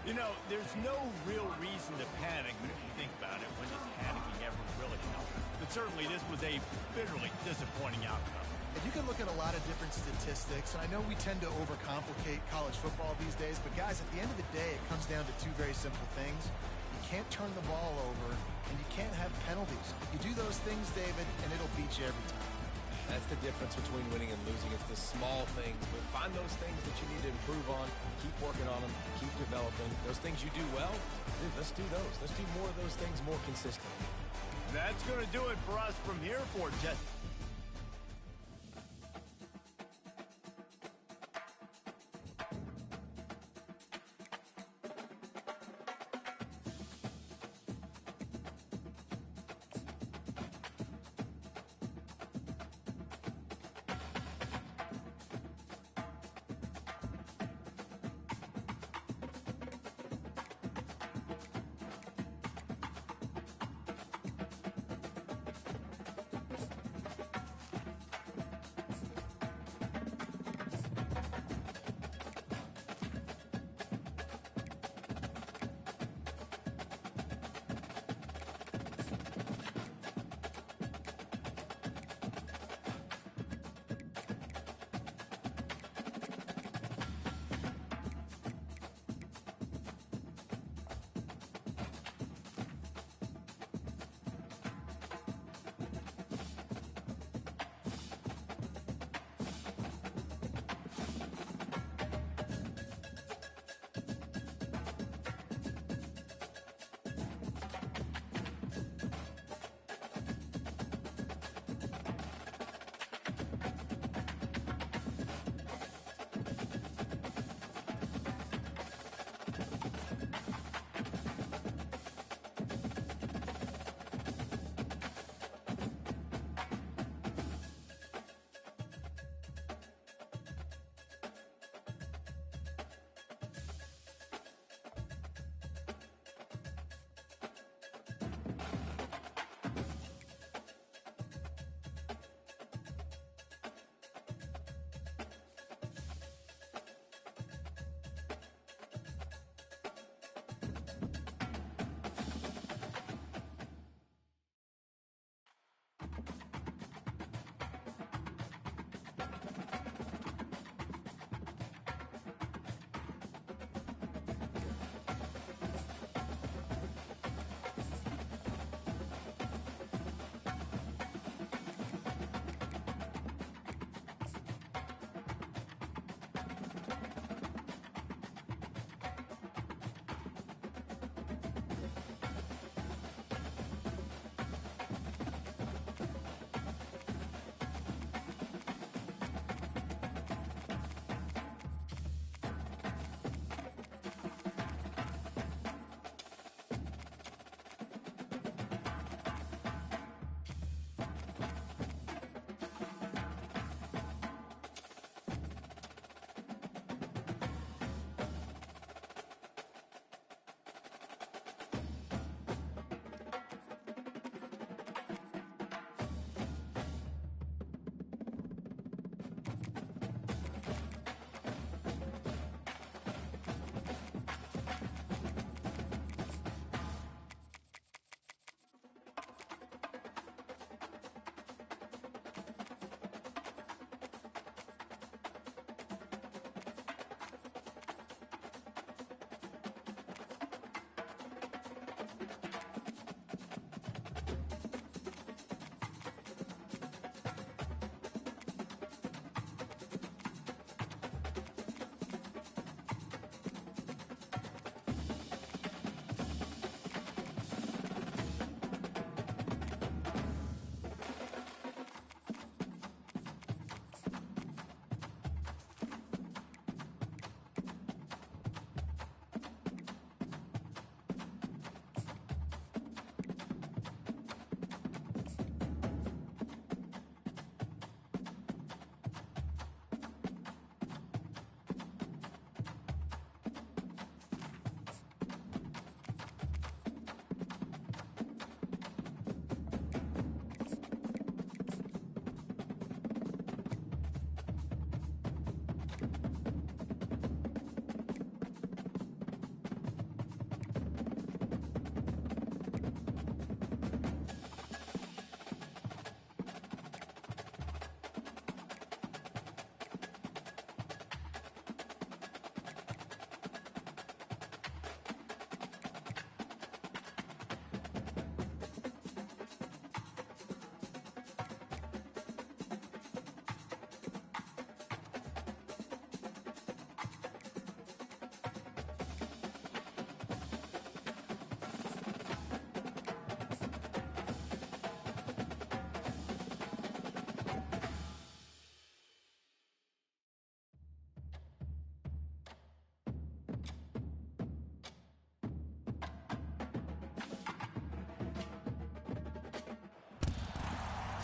You know, there's no real reason to panic, but if you think about it, when does panicking ever really help? But certainly this was a bitterly disappointing outcome. And you can look at a lot of different statistics, and I know we tend to overcomplicate college football these days, but guys, at the end of the day, it comes down to 2 very simple things. You can't turn the ball over, and you can't have penalties. You do those things, David, and it'll beat you every time. That's the difference between winning and losing. It's the small things, but find those things that you need to improve on, keep working on them, keep developing. Those things you do well, dude, let's do those. Let's do more of those things more consistently. That's going to do it for us from here for Jesse.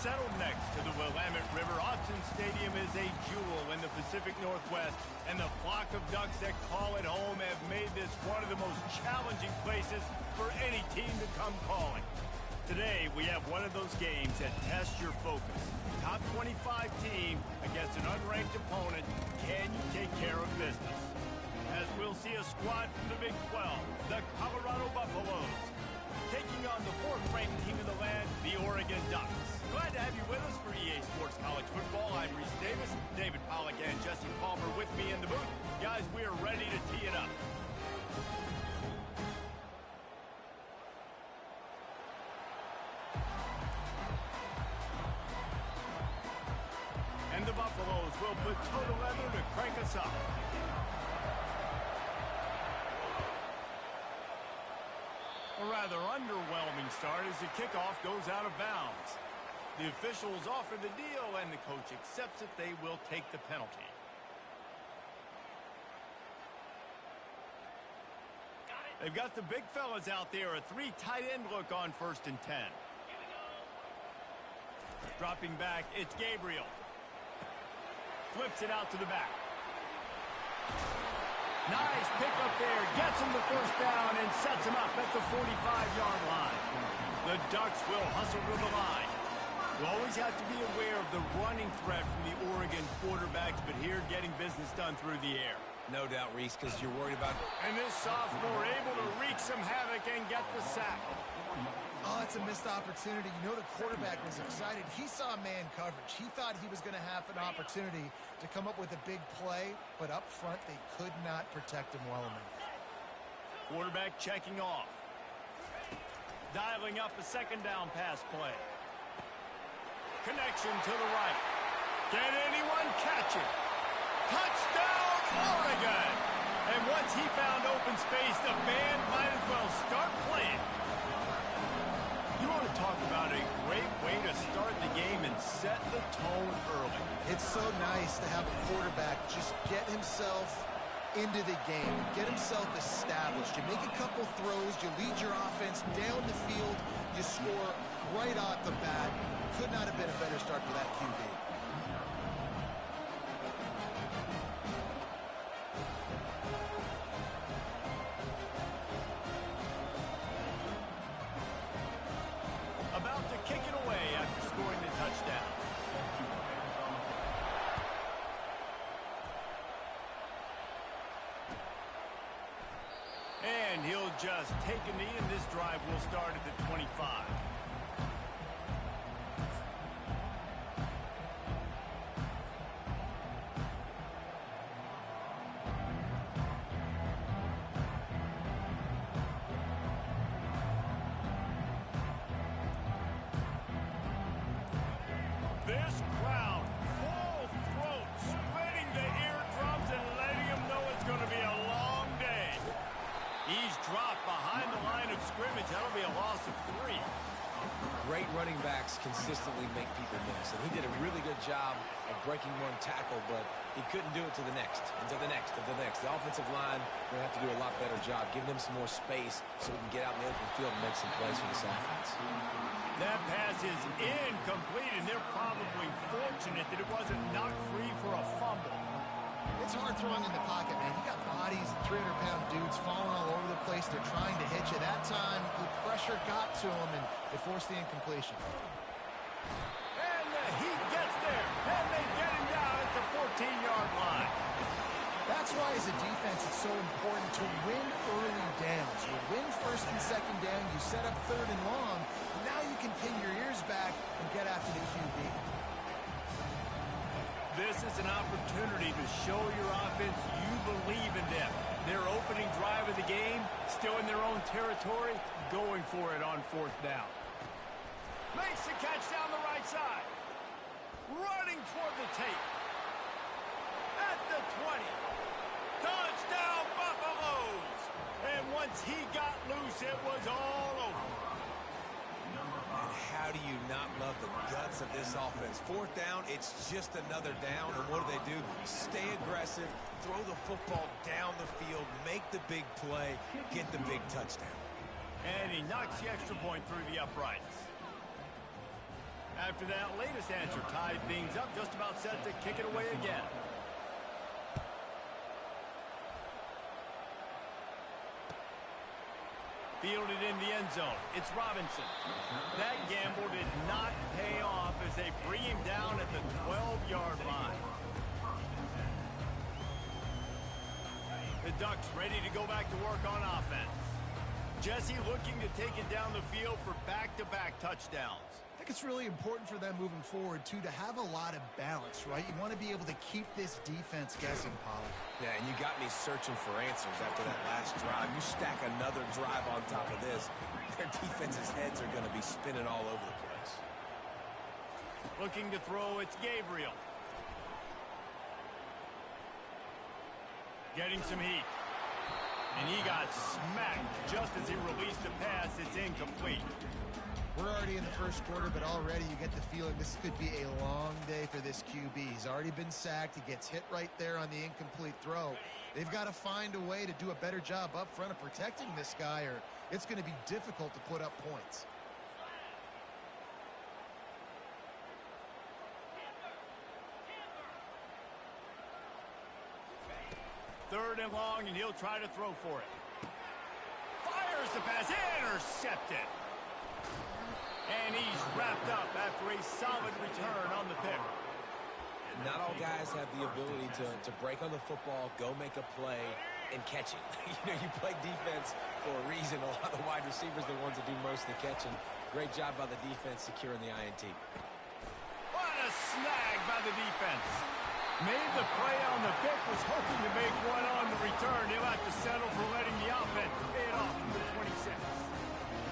Settled next to the Willamette River, Autzen Stadium is a jewel in the Pacific Northwest, and the flock of Ducks that call it home have made this one of the most challenging places for any team to come calling. Today, we have one of those games that tests your focus. Top 25 team against an unranked opponent. Can you take care of business? As we'll see a squad from the Big 12, the Colorado Buffaloes, taking on the fourth-ranked team in the land, the Oregon Ducks. Glad to have you with us for EA Sports College Football. I'm Reese Davis, David Pollack and Jesse Palmer with me in the booth. Guys, we are ready to tee it up. And the Buffaloes will put total leather to crank us up. A rather underwhelming start as the kickoff goes out of bounds. The officials offer the deal, and the coach accepts it. They will take the penalty. They've got the big fellas out there. A three tight end look on 1st and 10. Dropping back, it's Gabriel. Flips it out to the back. Nice pick up there. Gets him the first down and sets him up at the 45-yard line. The Ducks will hustle to the line. You always have to be aware of the running threat from the Oregon quarterbacks, but here getting business done through the air. No doubt, Reese, because you're worried about... And this sophomore able to wreak some havoc and get the sack. Oh, that's a missed opportunity. You know the quarterback was excited. He saw man coverage. He thought he was going to have an opportunity to come up with a big play, but up front they could not protect him well enough. Quarterback checking off. Dialing up a second down pass play. Connection to the right. Can anyone catch it? Touchdown, Oregon! And once he found open space, the band might as well start playing. You want to talk about a great way to start the game and set the tone early. It's so nice to have a quarterback just get himself into the game, get himself established. You make a couple throws, you lead your offense down the field, you score right off the bat. Could not have been a better start for that QB. About to kick it away after scoring the touchdown. And he'll just take a knee, and this drive will start at the 25. This crowd, full throat, spreading the eardrums and letting them know it's going to be a long day. He's dropped behind the line of scrimmage. That'll be a loss of 3. Great running backs consistently make people miss, and he did a really good job of breaking one tackle, but he couldn't do it to the next, and to the next, and to the next. The offensive line will have to do a lot better job, giving them some more space so we can get out in the open field and make some plays for this offense. That pass is incomplete, and they're probably fortunate that it wasn't knocked free for a fumble. It's hard throwing in the pocket, man. You got bodies, 300-pound dudes falling all over the place. They're trying to hit you. That time, the pressure got to him, and it forced the incompletion. And the heat gets there, and they get him down at the 14-yard line. That's why, as a defense, it's so important to win early downs. You win 1st and 2nd down, you set up 3rd and long. Now you can pin your ears back and get after the QB. This is an opportunity to show your offense you believe in them. Their opening drive of the game, still in their own territory, going for it on 4th down. Makes the catch down the right side. Running toward the tape. At the 20. Touchdown, Buffaloes! And once he got loose, it was all over. And how do you not love the guts of this offense? 4th down, it's just another down. And what do? Stay aggressive, throw the football down the field, make the big play, get the big touchdown. And he knocks the extra point through the uprights. After that latest answer tied things up, just about set to kick it away again. Fielded in the end zone. It's Robinson. That gamble did not pay off as they bring him down at the 12-yard line. The Ducks ready to go back to work on offense. Jesse looking to take it down the field for back-to-back touchdowns. I think it's really important for them moving forward, too, to have a lot of balance, right? You want to be able to keep this defense guessing, Pollard. Yeah, and you got me searching for answers after that last drive. You stack another drive on top of this, their defense's heads are going to be spinning all over the place. Looking to throw, it's Gabriel. Getting some heat. And he got smacked just as he released the pass. It's incomplete. We're already in the first quarter, but already you get the feeling this could be a long day for this QB. He's already been sacked. He gets hit right there on the incomplete throw. They've got to find a way to do a better job up front of protecting this guy, or it's going to be difficult to put up points. Third and long, and he'll try to throw for it. Fires the pass, intercepted. And he's wrapped up after a solid return on the pick. And not all guys have the ability to break on the football, go make a play, and catch it. You play defense for a reason. A lot of the wide receivers are the ones that do most of the catching. Great job by the defense securing the INT. What a snag by the defense. Made the play on the pick, was hoping to make one on the return. He'll have to settle for letting the offense pay it off from the 26.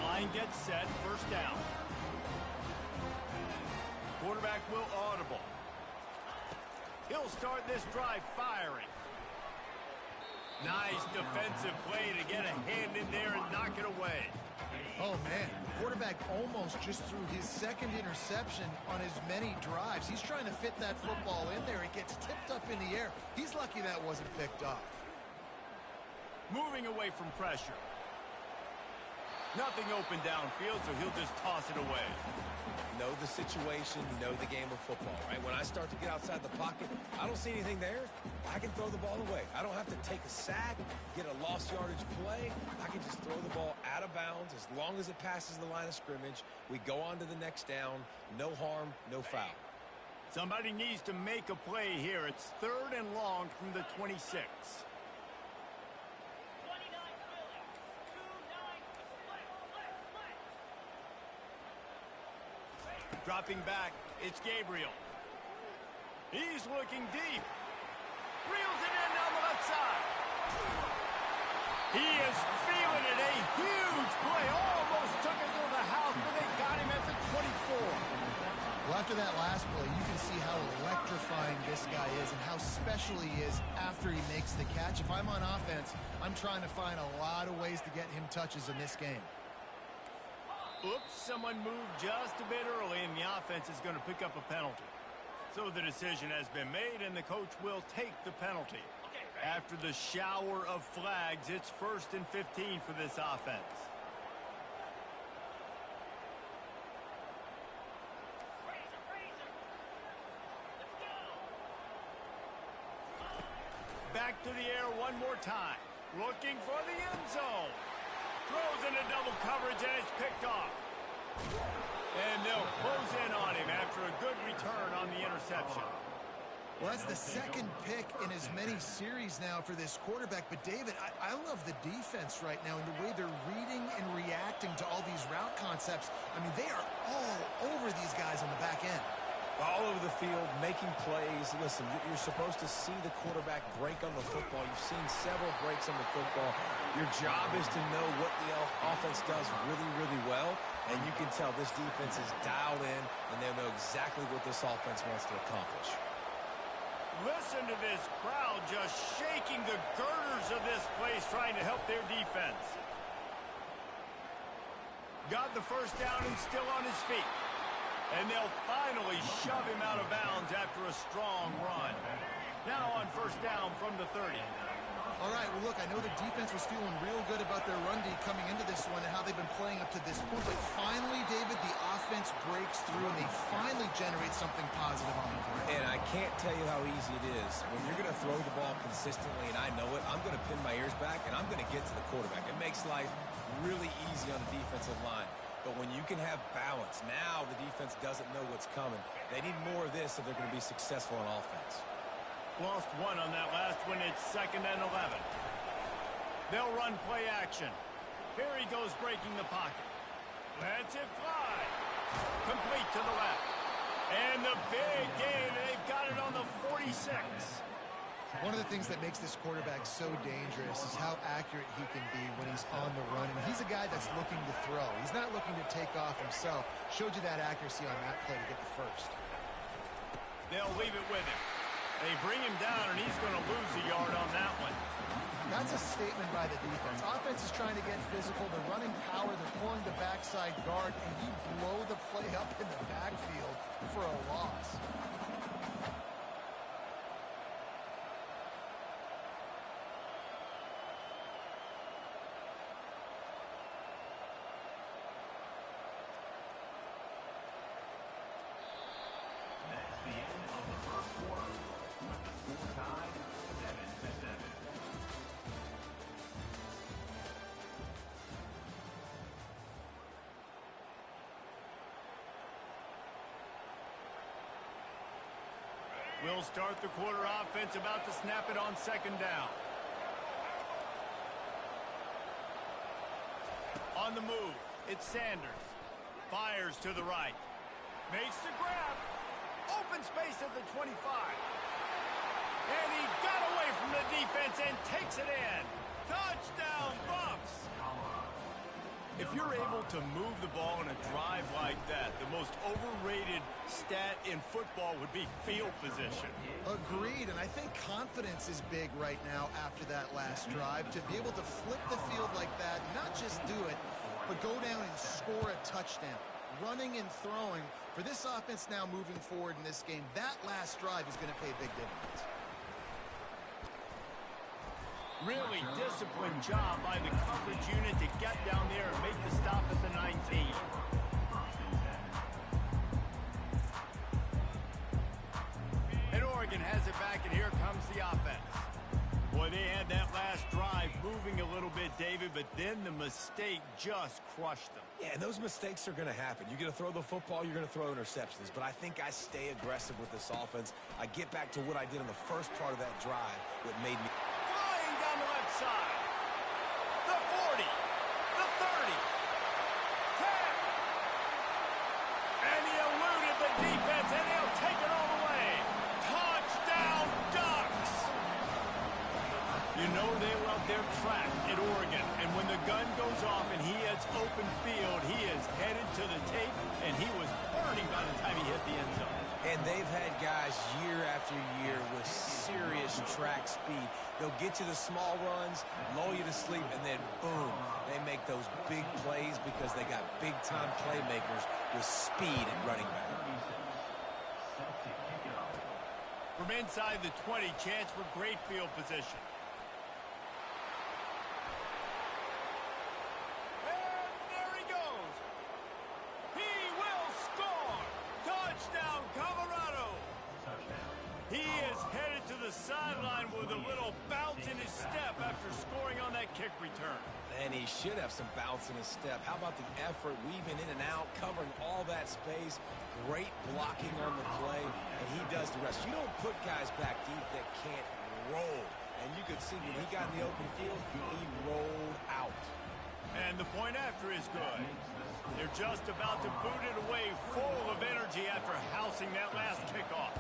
Line gets set, first down. Quarterback will audible. He'll start this drive firing. Nice defensive play to get a hand in there and knock it away. Oh, man. Quarterback almost just threw his second interception on as many drives. He's trying to fit that football in there. It gets tipped up in the air. He's lucky that wasn't picked off. Moving away from pressure. Nothing open downfield, so he'll just toss it away. Know the situation, know the game of football, right? When I start to get outside the pocket, I don't see anything there. I can throw the ball away. I don't have to take a sack, get a lost yardage play. I can just throw the ball out of bounds as long as it passes the line of scrimmage. We go on to the next down. No harm, no foul. Somebody needs to make a play here. It's third and long from the 26. Dropping back, it's Gabriel. He's looking deep. Reels it in down the left side. He is feeling it. A huge play. Almost took it to the house, but they got him at the 24. Well, after that last play, you can see how electrifying this guy is and how special he is after he makes the catch. If I'm on offense, I'm trying to find a lot of ways to get him touches in this game. Oops, someone moved just a bit early, and the offense is going to pick up a penalty. So the decision has been made, and the coach will take the penalty. After the shower of flags, it's 1st and 15 for this offense. Back to the air one more time. Looking for the end zone. Throws into double coverage, and it's picked off. And they'll close in on him after a good return on the interception. Well, that's the second pick in as many series now for this quarterback. But, David, I love the defense right now and the way they're reading and reacting to all these route concepts. I mean, they are all over these guys on the back end. All over the field, making plays. Listen, you're supposed to see the quarterback break on the football. You've seen several breaks on the football. Your job is to know what the offense does really, really well. And you can tell this defense is dialed in, and they know exactly what this offense wants to accomplish. Listen to this crowd just shaking the girders of this place, trying to help their defense. Got the first down and still on his feet. And they'll finally shove him out of bounds after a strong run. Now on first down from the 30. All right, well, look, I know the defense was feeling real good about their run D coming into this one and how they've been playing up to this point. But finally, David, the offense breaks works through, and they finally generate something positive on the ground. And I can't tell you how easy it is. When you're going to throw the ball consistently, and I know it, I'm going to pin my ears back, and I'm going to get to the quarterback. It makes life really easy on the defensive line. But when you can have balance, now the defense doesn't know what's coming. They need more of this if they're going to be successful on offense. Lost one on that last one. It's 2nd and 11. They'll run play action. Here he goes breaking the pocket. Lets it fly. Complete to the left. And the big gain. They've got it on the 46. One of the things that makes this quarterback so dangerous is how accurate he can be when he's on the run. And he's a guy that's looking to throw. He's not looking to take off himself. Showed you that accuracy on that play to get the first. They'll leave it with him. They bring him down, and he's going to lose a yard on that one. That's a statement by the defense. Offense is trying to get physical. They're running power. They're pulling the backside guard, and you blow the play up in the backfield for a loss. That's the end of the first quarter. With the score tied 7-7. We'll start the quarter offense, about to snap it on 2nd down. On the move, it's Sanders. Fires to the right. Makes the grab. Open space at the 25. And he got away from the defense and takes it in. Touchdown, Buffs! If you're able to move the ball in a drive like that, the most overrated stat in football would be field position. Agreed, and I think confidence is big right now after that last drive. To be able to flip the field like that, not just do it, but go down and score a touchdown. Running and throwing, for this offense now moving forward in this game, that last drive is going to pay big dividends. Really disciplined job by the coverage unit to get down there and make the stop at the 19. And Oregon has it back, and here comes the offense. Boy, they had that last drive moving a little bit, David, but then the mistake just crushed them. Yeah, and those mistakes are going to happen. You're going to throw the football, you're going to throw interceptions. But I think I stay aggressive with this offense. I get back to what I did in the first part of that drive that made me... Flying down the left side. The 40. The 30. 10. And he eluded the defense, and he'll take it all the way. Touchdown, Ducks! You know they love their track at Oregon, and when the gun goes off and he hits open field, he is headed to the tape, and he was burning by the time he hit the end zone. And they've had guys year after year with serious track speed. They'll get you the small runs, lull you to sleep, and then boom, they make those big plays because they got big-time playmakers with speed at running back. From inside the 20, chance for great field position. And there he goes. He will score. Touchdown, Colorado. He is headed to the sideline with a little bounce in his step after scoring on that kick return. And he should have some bounce in his step. How about the effort, weaving in and out, covering all that space, great blocking on the play, and he does the rest. You don't put guys back deep that can't roll. And you could see when he got in the open field, he rolled out. And the point after is good. They're just about to boot it away, full of energy after housing that last kickoff.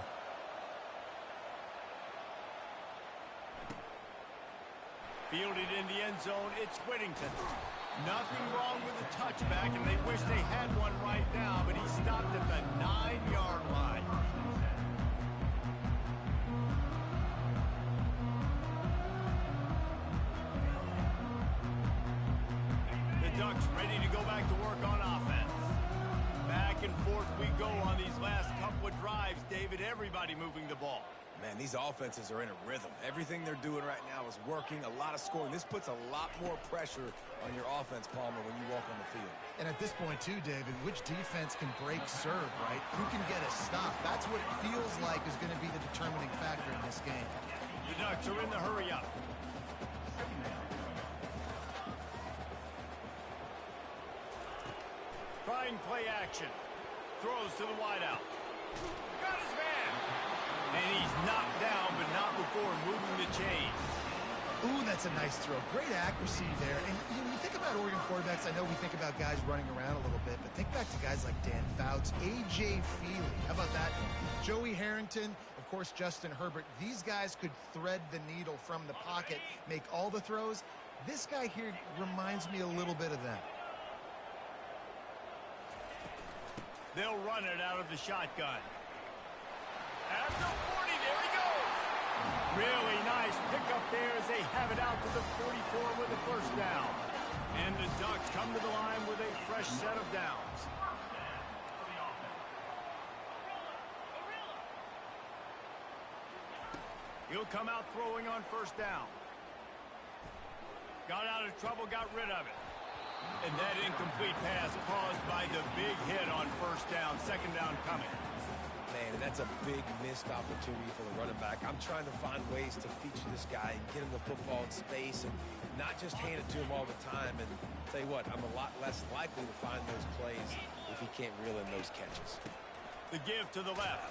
Fielded in the end zone, it's Whittington. Nothing wrong with the touchback, and they wish they had one right now, but he stopped at the 9-yard line. The Ducks ready to go back to work on offense. Back and forth we go on these last couple of drives, David. Everybody moving the ball. Man, these offenses are in a rhythm. Everything they're doing right now is working, a lot of scoring. This puts a lot more pressure on your offense, Palmer, when you walk on the field. And at this point, too, David, which defense can break serve, right? Who can get a stop? That's what it feels like is going to be the determining factor in this game. The Ducks are in the hurry-up. Trying play action. Throws to the wideout. Got his man. And he's knocked down, but not before moving the chain. Ooh, that's a nice throw. Great accuracy there. And when you think about Oregon quarterbacks, I know we think about guys running around a little bit, but think back to guys like Dan Fouts, A.J. Feely. How about that? Joey Harrington, of course, Justin Herbert. These guys could thread the needle from the pocket, make all the throws. This guy here reminds me a little bit of them. They'll run it out of the shotgun. At the 40, there he goes. Really nice pickup there as they have it out to the 44 with a first down. And the Ducks come to the line with a fresh set of downs. He'll come out throwing on first down. Got out of trouble, got rid of it. And that incomplete pass caused by the big hit on first down. Second down coming. Man, and that's a big missed opportunity for the running back. I'm trying to find ways to feature this guy and get him the football in space and not just hand it to him all the time. And tell you what, I'm a lot less likely to find those plays if he can't reel in those catches. The give to the left.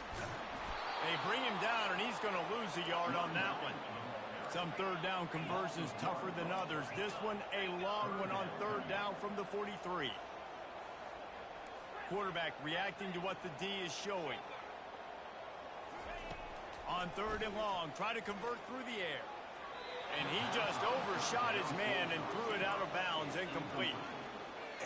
They bring him down, and he's going to lose a yard on that one. Some third down conversions tougher than others. This one, a long one on third down from the 43. Quarterback reacting to what the D is showing. On third and long, try to convert through the air. And he just overshot his man and threw it out of bounds, incomplete.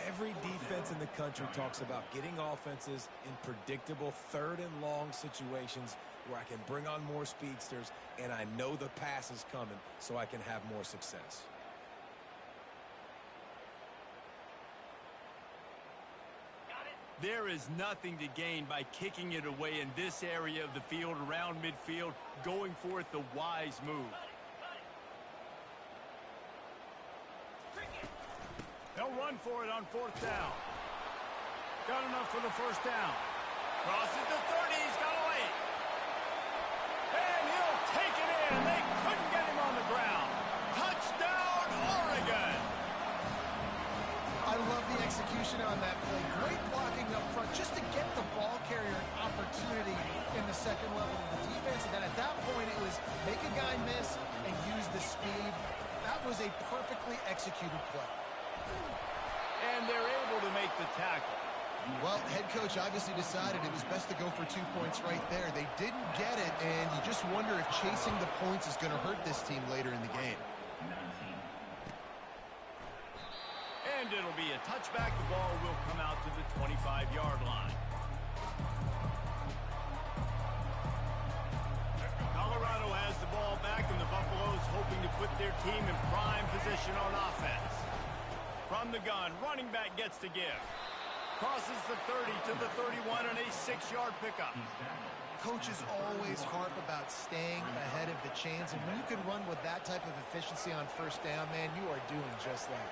Every defense in the country talks about getting offenses in predictable third and long situations where I can bring on more speedsters and I know the pass is coming so I can have more success. There is nothing to gain by kicking it away in this area of the field around midfield, going for it the wise move. They'll run for it on fourth down. Got enough for the first down. Crosses the 30, he's got away. And he'll take it in. They couldn't get him on the ground. Touchdown, Oregon. I love the execution on that play. Great blocking up front just to get the ball carrier an opportunity in the second level of the defense. And then at that point, it was make a guy miss and use the speed. That was a perfectly executed play. And they're able to make the tackle. Well, head coach obviously decided it was best to go for 2 points right there. They didn't get it, and you just wonder if chasing the points is going to hurt this team later in the game. And it'll be a touchback. The ball will come out to the 25-yard line. Colorado has the ball back, and the Buffaloes hoping to put their team in prime position on offense. From the gun, running back gets to give. Crosses the 30 to the 31 and a 6-yard pickup. Coaches always harp about staying ahead of the chains, and when you can run with that type of efficiency on first down, man, you are doing just that.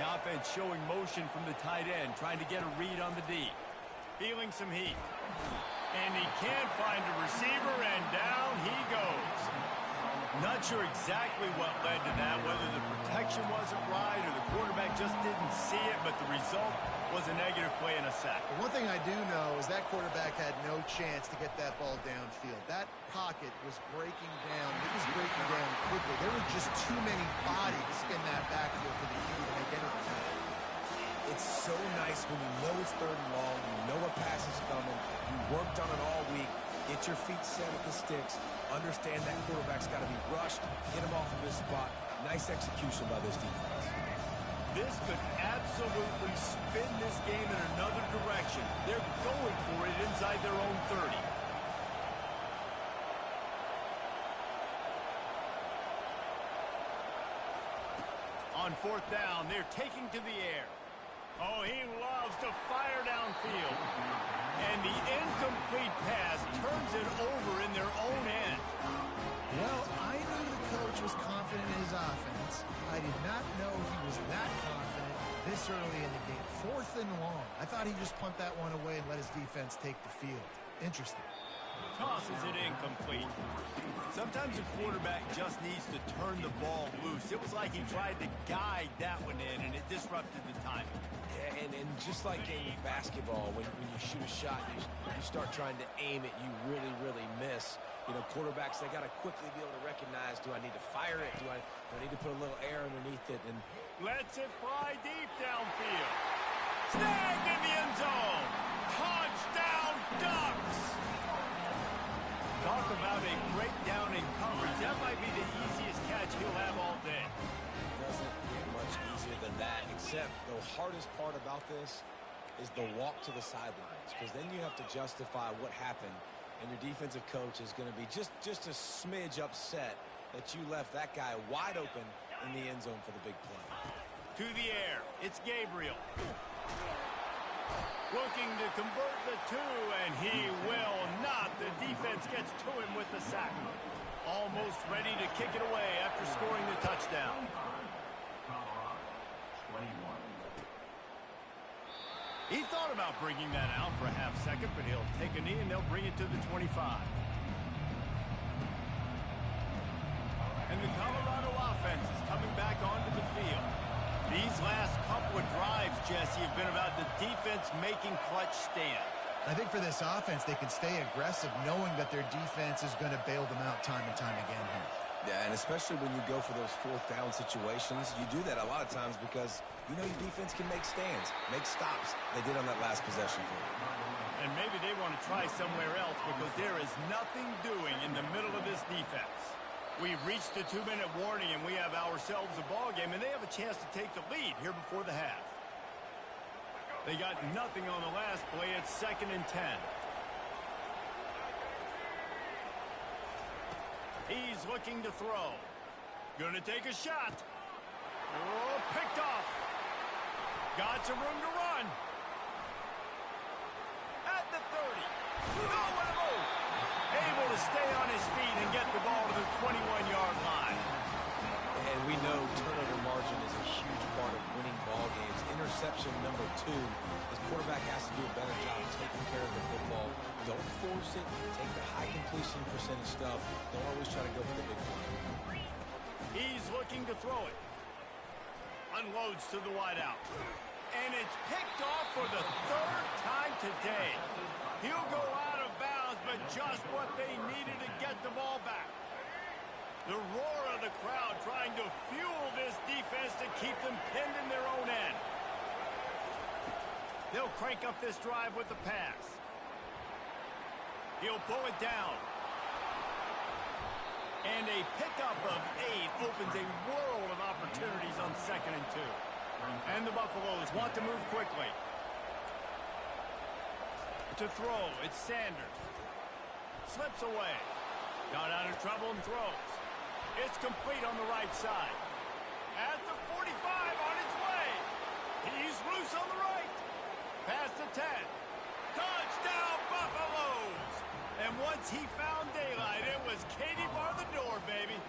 The offense showing motion from the tight end, trying to get a read on the D. Feeling some heat. And he can't find a receiver, and down he goes. Not sure exactly what led to that, whether the protection wasn't right or the quarterback just didn't see it, but the result was a negative play and a sack. But one thing I do know is that quarterback had no chance to get that ball downfield. That pocket was breaking down. It was breaking down quickly. There were just too many bodies in that backfield for the QB to make anything. It's so nice when you know it's third and long, you know a pass is coming, you worked on it all week, get your feet set at the sticks, understand that quarterback's got to be rushed, get him off of his spot. Nice execution by this defense. This could absolutely spin this game in another direction. They're going for it inside their own 30. On fourth down, they're taking to the air. Oh, he loves to fire downfield. And the incomplete pass turns it over in their own end. Well, I knew the coach was confident in his offense. I did not know he was that confident this early in the game. 4th and long. I thought he'd just punt that one away and let his defense take the field. Interesting. Tosses it incomplete. Sometimes a quarterback just needs to turn the ball loose. It was like he tried to guide that one in, and it disrupted the timing. Yeah, and just like in basketball, when you shoot a shot, you start trying to aim it, you really miss. You know, quarterbacks, they got to quickly be able to recognize, do I need to fire it? Do I need to put a little air underneath it? And lets it fly deep downfield. Snagged in the end zone. Touchdown, Ducks! Talk about a breakdown in coverage. That might be the easiest catch he'll have all day. it doesn't get much easier than that, except the hardest part about this is the walk to the sidelines, because then you have to justify what happened, and your defensive coach is going to be just a smidge upset that you left that guy wide open in the end zone for the big play. To the air, it's Gabriel. Looking to convert the two, and he will not. The defense gets to him with the sack. Almost ready to kick it away after scoring the touchdown. He thought about bringing that out for a half second, but he'll take a knee and they'll bring it to the 25. And the Colorado offense is coming back onto the field. These last couple of drives, Jesse, have been about the defense making clutch stands. I think for this offense, they can stay aggressive knowing that their defense is going to bail them out time and time again here. Yeah, and especially when you go for those 4th down situations, you do that a lot of times because you know your defense can make stands, make stops. They did on that last possession for you. And maybe they want to try somewhere else because there is nothing doing in the middle of this defense. We've reached the 2-minute warning, and we have ourselves a ball game, and they have a chance to take the lead here before the half. They got nothing on the last play. It's 2nd and 10. He's looking to throw. Gonna take a shot. Oh, picked off. Got some room to run. At the 30. Oh, what a move. Able to stay on his feet and get the ball to the 21-yard line. And we know turnover margin is a huge part of winning ball games. Interception number 2. This quarterback has to do a better job of taking care of the football. Don't force it. Take the high completion percentage stuff. Don't always try to go for the big play. He's looking to throw it. Unloads to the wideout. And it's picked off for the 3rd time today. He'll go out of bounds, but just what they needed to get the ball back. The roar of the crowd trying to fuel this defense to keep them pinned in their own end. They'll crank up this drive with the pass. He'll pull it down. And a pickup of 8 opens a world of opportunities on 2nd and 2. And the Buffaloes want to move quickly. To throw, it's Sanders. Slips away. Got out of trouble and throws. It's complete on the right side. At the 45, on its way. He's loose on the right. Past the 10. Touchdown, Buffaloes! And once he found daylight, it was Katie bar the door, baby.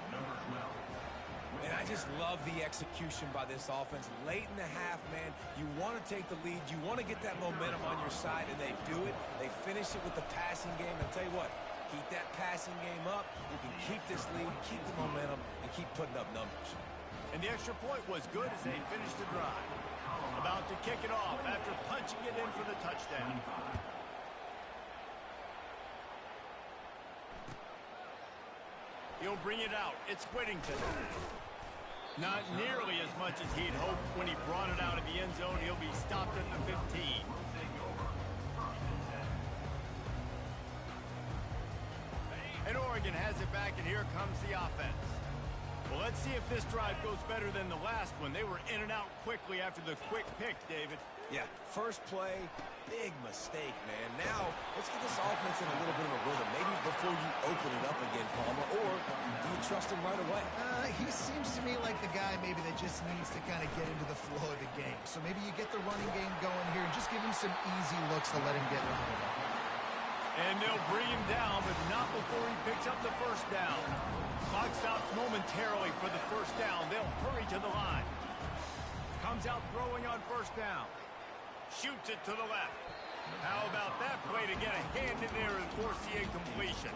And I just love the execution by this offense. Late in the half, man, you want to take the lead. You want to get that momentum on your side, and they do it. They finish it with the passing game. And I'll tell you what, keep that passing game up. You can keep this lead, keep the momentum, and keep putting up numbers. And the extra point was good as they finished the drive. About to kick it off after punching it in for the touchdown. He'll bring it out. It's Whittington. Not nearly as much as he'd hoped when he brought it out of the end zone. He'll be stopped at the 15. And Oregon has it back, and here comes the offense. Well, let's see if this drive goes better than the last one. They were in and out quickly after the quick pick, David. Yeah, first play, big mistake, man. Now, let's get this offense in a little bit of a rhythm. Maybe before you open it up again, Palmer, or do you trust him right away? He seems to me like the guy maybe that just needs to kind of get into the flow of the game. So maybe you get the running game going here and just give him some easy looks to let him get lined up. And they'll bring him down, but not before he picks up the first down. Clock stops momentarily for the first down. They'll hurry to the line. Comes out throwing on first down. Shoots it to the left. How about that play to get a hand in there and force the incompletion?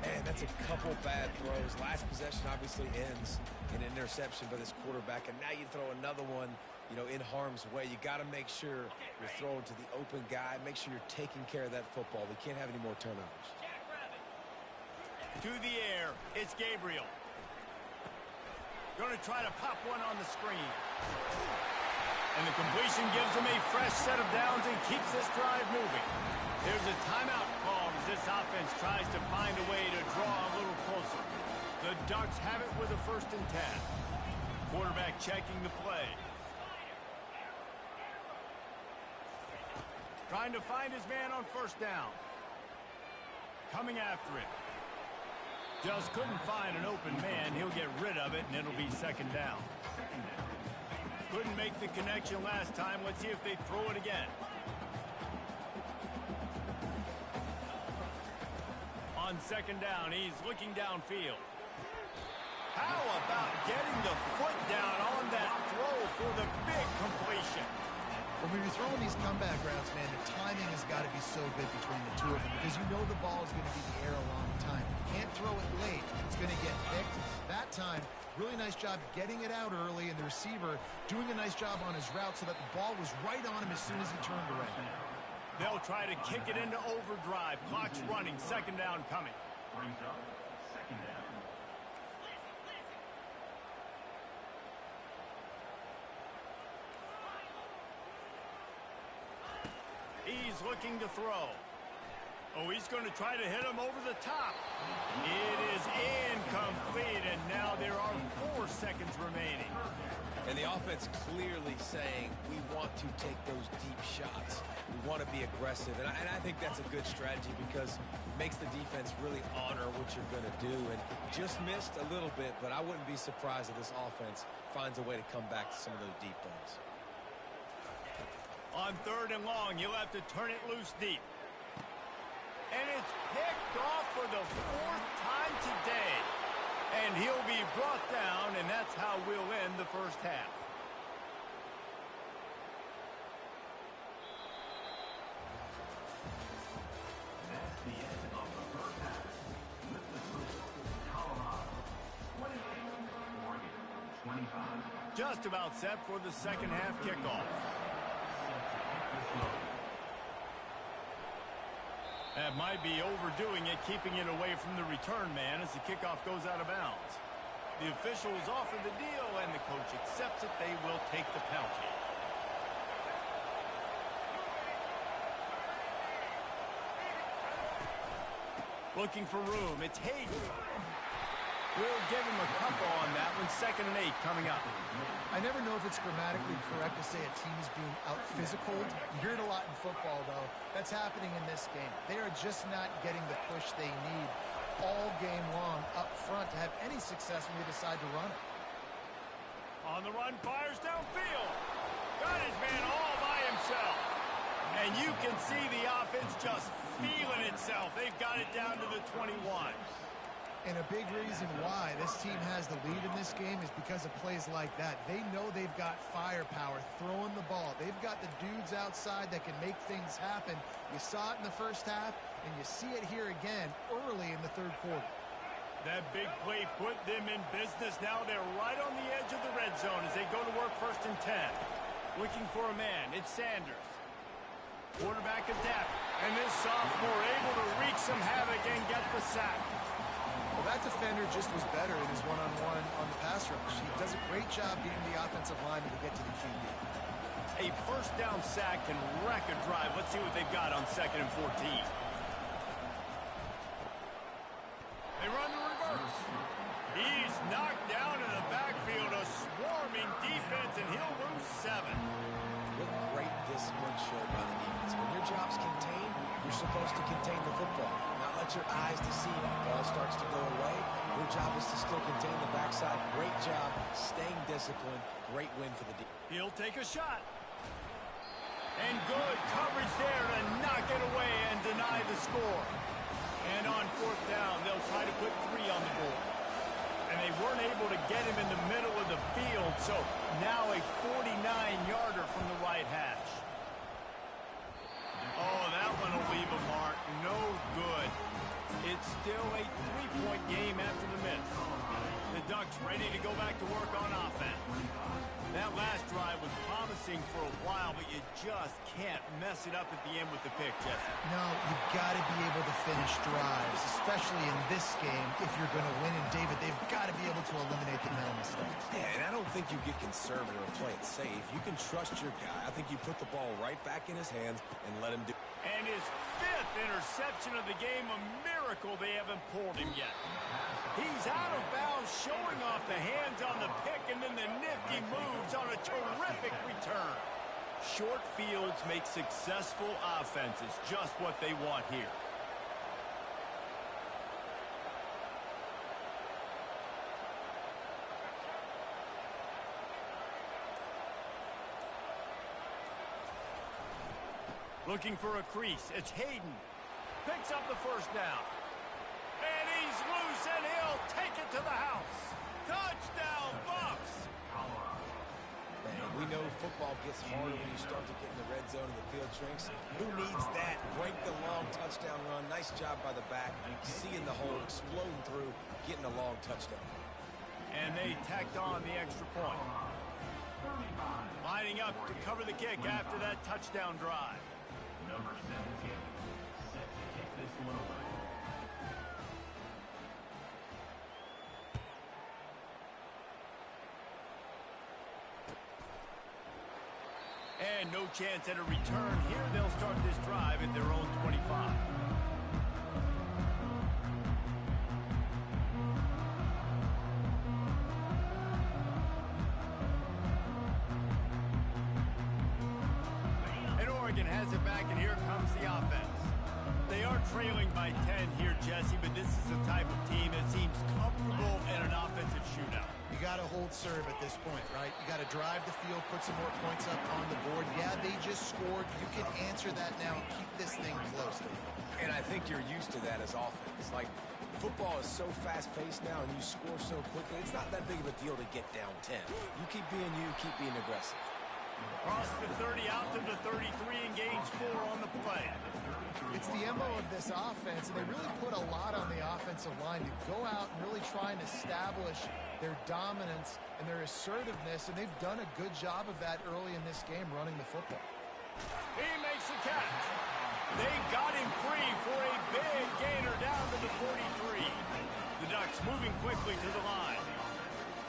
Man, that's a couple bad throws. Last possession obviously ends in an interception by this quarterback, and now you throw another one, you know, in harm's way. You got to make sure you're throwing to the open guy. Make sure you're taking care of that football. We can't have any more turnovers. To the air, it's Gabriel. Going to try to pop one on the screen. And the completion gives them a fresh set of downs and keeps this drive moving. There's a timeout called as this offense tries to find a way to draw a little closer. The Ducks have it with a 1st and 10. Quarterback checking the play. Trying to find his man on first down. Coming after it. Just couldn't find an open man. He'll get rid of it, and it'll be 2nd down. Couldn't make the connection last time. Let's see if they throw it again. On 2nd down, he's looking downfield. How about getting the foot down on that throw for the big completion? When you're throwing these comeback routes, man, the timing has got to be so good between the two of them because you know the ball is going to be in the air a long time. You can't throw it late. It's going to get picked. That time, really nice job getting it out early, and the receiver doing a nice job on his route so that the ball was right on him as soon as he turned around. They'll try to kick it into overdrive. Clock's running. 2nd down coming. Brings up 2nd down. He's looking to throw. Oh, he's going to try to hit him over the top. It is incomplete, and now there are 4 seconds remaining. And the offense clearly saying we want to take those deep shots. We want to be aggressive, and I think that's a good strategy because it makes the defense really honor what you're going to do. And just missed a little bit, but I wouldn't be surprised if this offense finds a way to come back to some of those deep balls. On 3rd and long, you'll have to turn it loose deep. And it's picked off for the 4th time today. And he'll be brought down, and that's how we'll end the first half. That's the end of the first half. With the score, Colorado 28, Oregon 25. Just about set for the 2nd half kickoff. That might be overdoing it, keeping it away from the return man as the kickoff goes out of bounds. The officials offer the deal, and the coach accepts it. They will take the penalty. Looking for room. It's Hayden. We'll give him a couple on that one. 2nd and 8 coming up. I never know if it's grammatically correct to say a team is being out-physicaled. You hear it a lot in football, though. That's happening in this game. They are just not getting the push they need all game long up front to have any success when they decide to run it. On the run, fires downfield. Got his man all by himself. And you can see the offense just feeling itself. They've got it down to the 21. And a big reason why this team has the lead in this game is because of plays like that. They know they've got firepower throwing the ball. They've got the dudes outside that can make things happen. You saw it in the first half, and you see it here again early in the 3rd quarter. That big play put them in business. Now they're right on the edge of the red zone as they go to work 1st and 10. Looking for a man. It's Sanders. Quarterback attack. And this sophomore able to wreak some havoc and get the sack. Well, that defender just was better in his one-on-one on the pass rush. He does a great job beating the offensive lineman to get to the QB. A 1st down sack can wreck a drive. Let's see what they've got on 2nd and 14. They run the reverse. He's knocked down in the backfield. A swarming defense, and he'll lose 7. What great discipline showed by the defense. When your job's contained, You're supposed to contain the football, not let your eyes deceive you. Ball starts to go away. Your job is to still contain the backside. Great job staying disciplined. Great win for the defense. He'll take a shot. And good coverage there to knock it away and deny the score. And on fourth down, they'll try to put 3 on the board. And they weren't able to get him in the middle of the field, so now a 49-yarder from the right hash. Oh, that one will leave a mark. No good. It's still a 3-point game after the miss. The Ducks ready to go back to work on offense. That last drive was promising for a while, but you just can't mess it up at the end with the pick, Jesse. No, you've got to be able to finish drives, especially in this game if you're going to win. And, David, they've got to be able to eliminate the mental mistakes. Yeah, and I don't think you get conservative or play it safe. You can trust your guy. I think you put the ball right back in his hands and let him do it. And his 5th interception of the game, a miracle they haven't pulled him yet. He's out of bounds, showing off the hands on the pick, and then the nifty moves on a terrific return. Short fields make successful offenses, just what they want here. Looking for a crease. It's Hayden. Picks up the first down. And he's loose, and he'll take it to the house. Touchdown, Bucks! Man, we know football gets harder when you start to get in the red zone and the field shrinks. Who needs that? Break the long touchdown run. Nice job by the back. Seeing the hole, exploding through, getting a long touchdown. And they tacked on the extra point. Lining up to cover the kick after that touchdown drive. Number 17, set to kick this one away. And no chance at a return here. They'll start this drive at their own 25. Has it back, and here comes the offense. They are trailing by 10 here, Jesse, but this is the type of team that seems comfortable in an offensive shootout. You got to hold serve at this point, right? You got to drive the field, put some more points up on the board. Yeah, they just scored. You can answer that now and keep this thing close. And I think you're used to that as offense. Like, football is so fast-paced now, and you score so quickly, it's not that big of a deal to get down 10. You keep being you, keep being aggressive. Across the 30, out to the 33, and gains 4 on the play. It's the MO of this offense, and they really put a lot on the offensive line to go out and really try and establish their dominance and their assertiveness, and they've done a good job of that early in this game running the football. He makes the catch. They got him free for a big gainer down to the 43. The Ducks moving quickly to the line.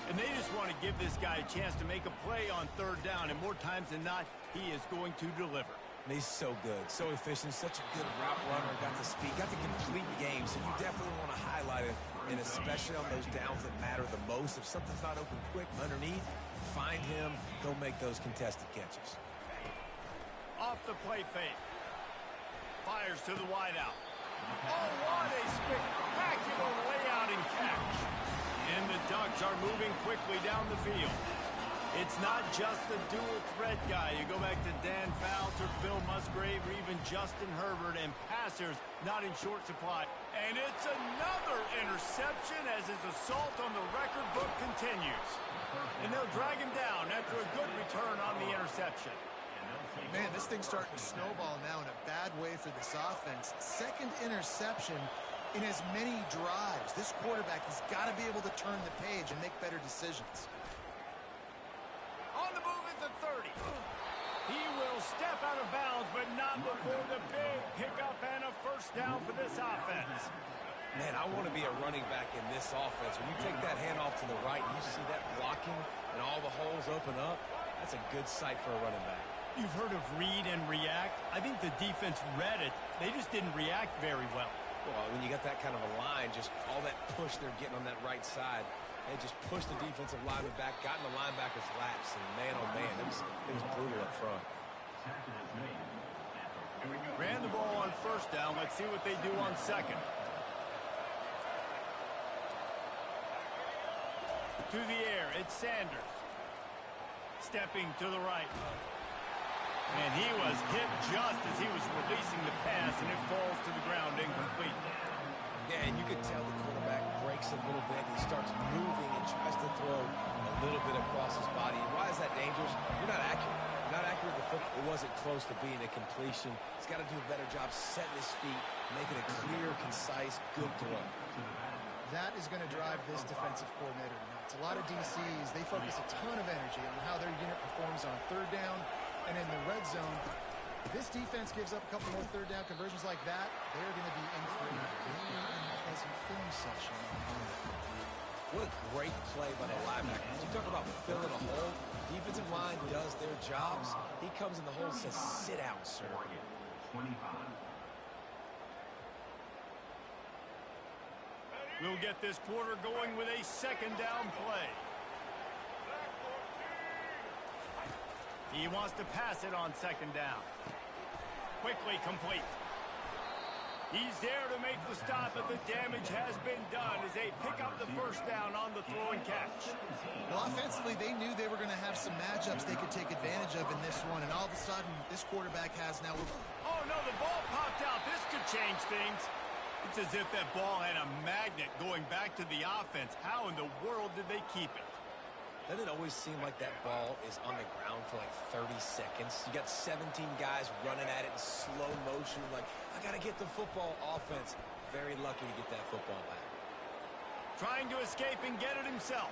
And they just want to give this guy a chance to make a play on third down, and more times than not, he is going to deliver. And he's so good, so efficient, such a good route runner, got the speed, got the complete game, so you definitely want to highlight it, and especially on those downs that matter the most. If something's not open quick underneath, find him, go make those contested catches. Off the play fake. Fires to the wideout. Oh, what a spectacular layout and catch. And the Ducks are moving quickly down the field. It's not just the dual threat guy. You go back to Dan Fouts or Bill Musgrave or even Justin Herbert, and passers not in short supply. And it's another interception as his assault on the record book continues. And they'll drag him down after a good return on the interception. Man, this thing's starting to snowball now in a bad way for this offense. Second interception in as many drives. This quarterback has got to be able to turn the page and make better decisions. On the move at the 30. He will step out of bounds, but not before the big pickup and a first down for this offense. Man, I want to be a running back in this offense. When you take that handoff to the right, you see that blocking and all the holes open up. That's a good sight for a running back. You've heard of read and react. I think the defense read it. They just didn't react very well. Well, when you got that kind of a line, just all that push they're getting on that right side, they just pushed the defensive lineman back, got in the linebacker's laps, and man, oh man, it was brutal up front. Ran the ball on first down. Let's see what they do on second. To the air, it's Sanders. Stepping to the right. And he was hit just as he was releasing the pass, and it falls to the ground incomplete. Yeah, and you can tell the quarterback breaks a little bit. He starts moving and tries to throw a little bit across his body. And why is that dangerous? You're not accurate. You're not accurate with the football. It wasn't close to being a completion. He's got to do a better job setting his feet, making a clear, concise, good throw. That is going to drive this defensive coordinator nuts. A lot of DCs, they focus a ton of energy on how their unit performs on third down and in the red zone. If this defense gives up a couple more third down conversions like that, they're going to be in for a very unpleasant film session. What a great play by the linebacker. You talk about filling a hole. Defensive line does their jobs. He comes in the hole and says, sit out, sir. 25. We'll get this quarter going with a second down play. He wants to pass it on second down. Quickly complete. He's there to make the stop, but the damage has been done as they pick up the first down on the throw and catch. Well, offensively, they knew they were going to have some matchups they could take advantage of in this one, and all of a sudden, this quarterback has now... Oh, no, the ball popped out. This could change things. It's as if that ball had a magnet going back to the offense. How in the world did they keep it? Doesn't it always seem like that ball is on the ground for like 30 seconds? You got 17 guys running at it in slow motion, like, I got to get the football. Offense, very lucky to get that football back. Trying to escape and get it himself.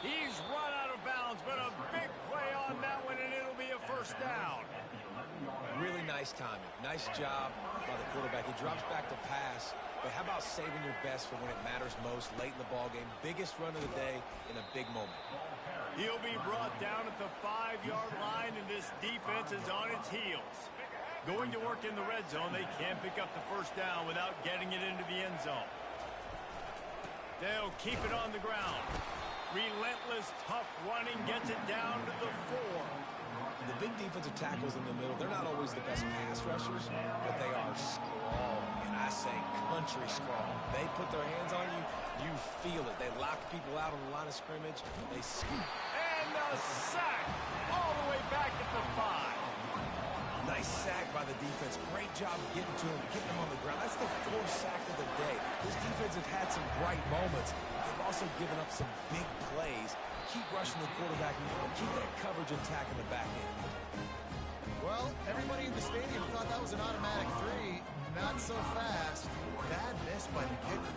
He's run out of bounds, but a big play on that one, and it'll be a first down. Really nice timing. Nice job by the quarterback. He drops back to pass, but how about saving your best for when it matters most late in the ballgame? Biggest run of the day in a big moment. He'll be brought down at the 5-yard line, and this defense is on its heels. Going to work in the red zone, they can't pick up the first down without getting it into the end zone. They'll keep it on the ground. Relentless, tough running gets it down to the 4. The big defensive tackles in the middle, they're not always the best pass rushers, but they are strong, and I say country strong. They put their hands on you, you feel it. They lock people out on the line of scrimmage. They scoop. And the sack all the way back at the 5. Nice sack by the defense. Great job getting to him, getting him on the ground. That's the 4th sack of the day. This defense has had some bright moments. They've also given up some big plays. Keep rushing the quarterback. Keep that coverage intact in the back end. Well, everybody in the stadium thought that was an automatic 3. Not so fast. Bad miss by the kicker.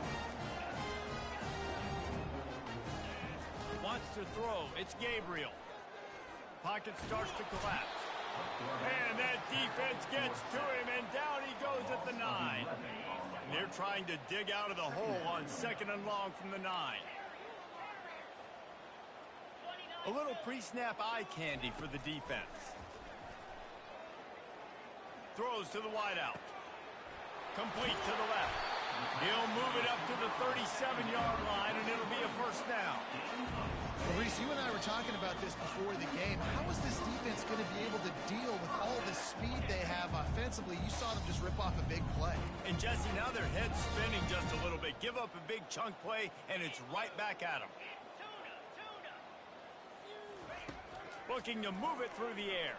Wants to throw. It's Gabriel. Pocket starts to collapse. And that defense gets to him, and down he goes at the 9. They're trying to dig out of the hole on second and long from the 9. A little pre-snap eye candy for the defense. Throws to the wideout. Complete to the left. He'll move it up to the 37-yard line, and it'll be a first down. Well, Reese, you and I were talking about this before the game. How is this defense going to be able to deal with all the speed they have offensively? You saw them just rip off a big play. And, Jesse, now their head's spinning just a little bit. Give up a big chunk play, and it's right back at them. Looking to move it through the air.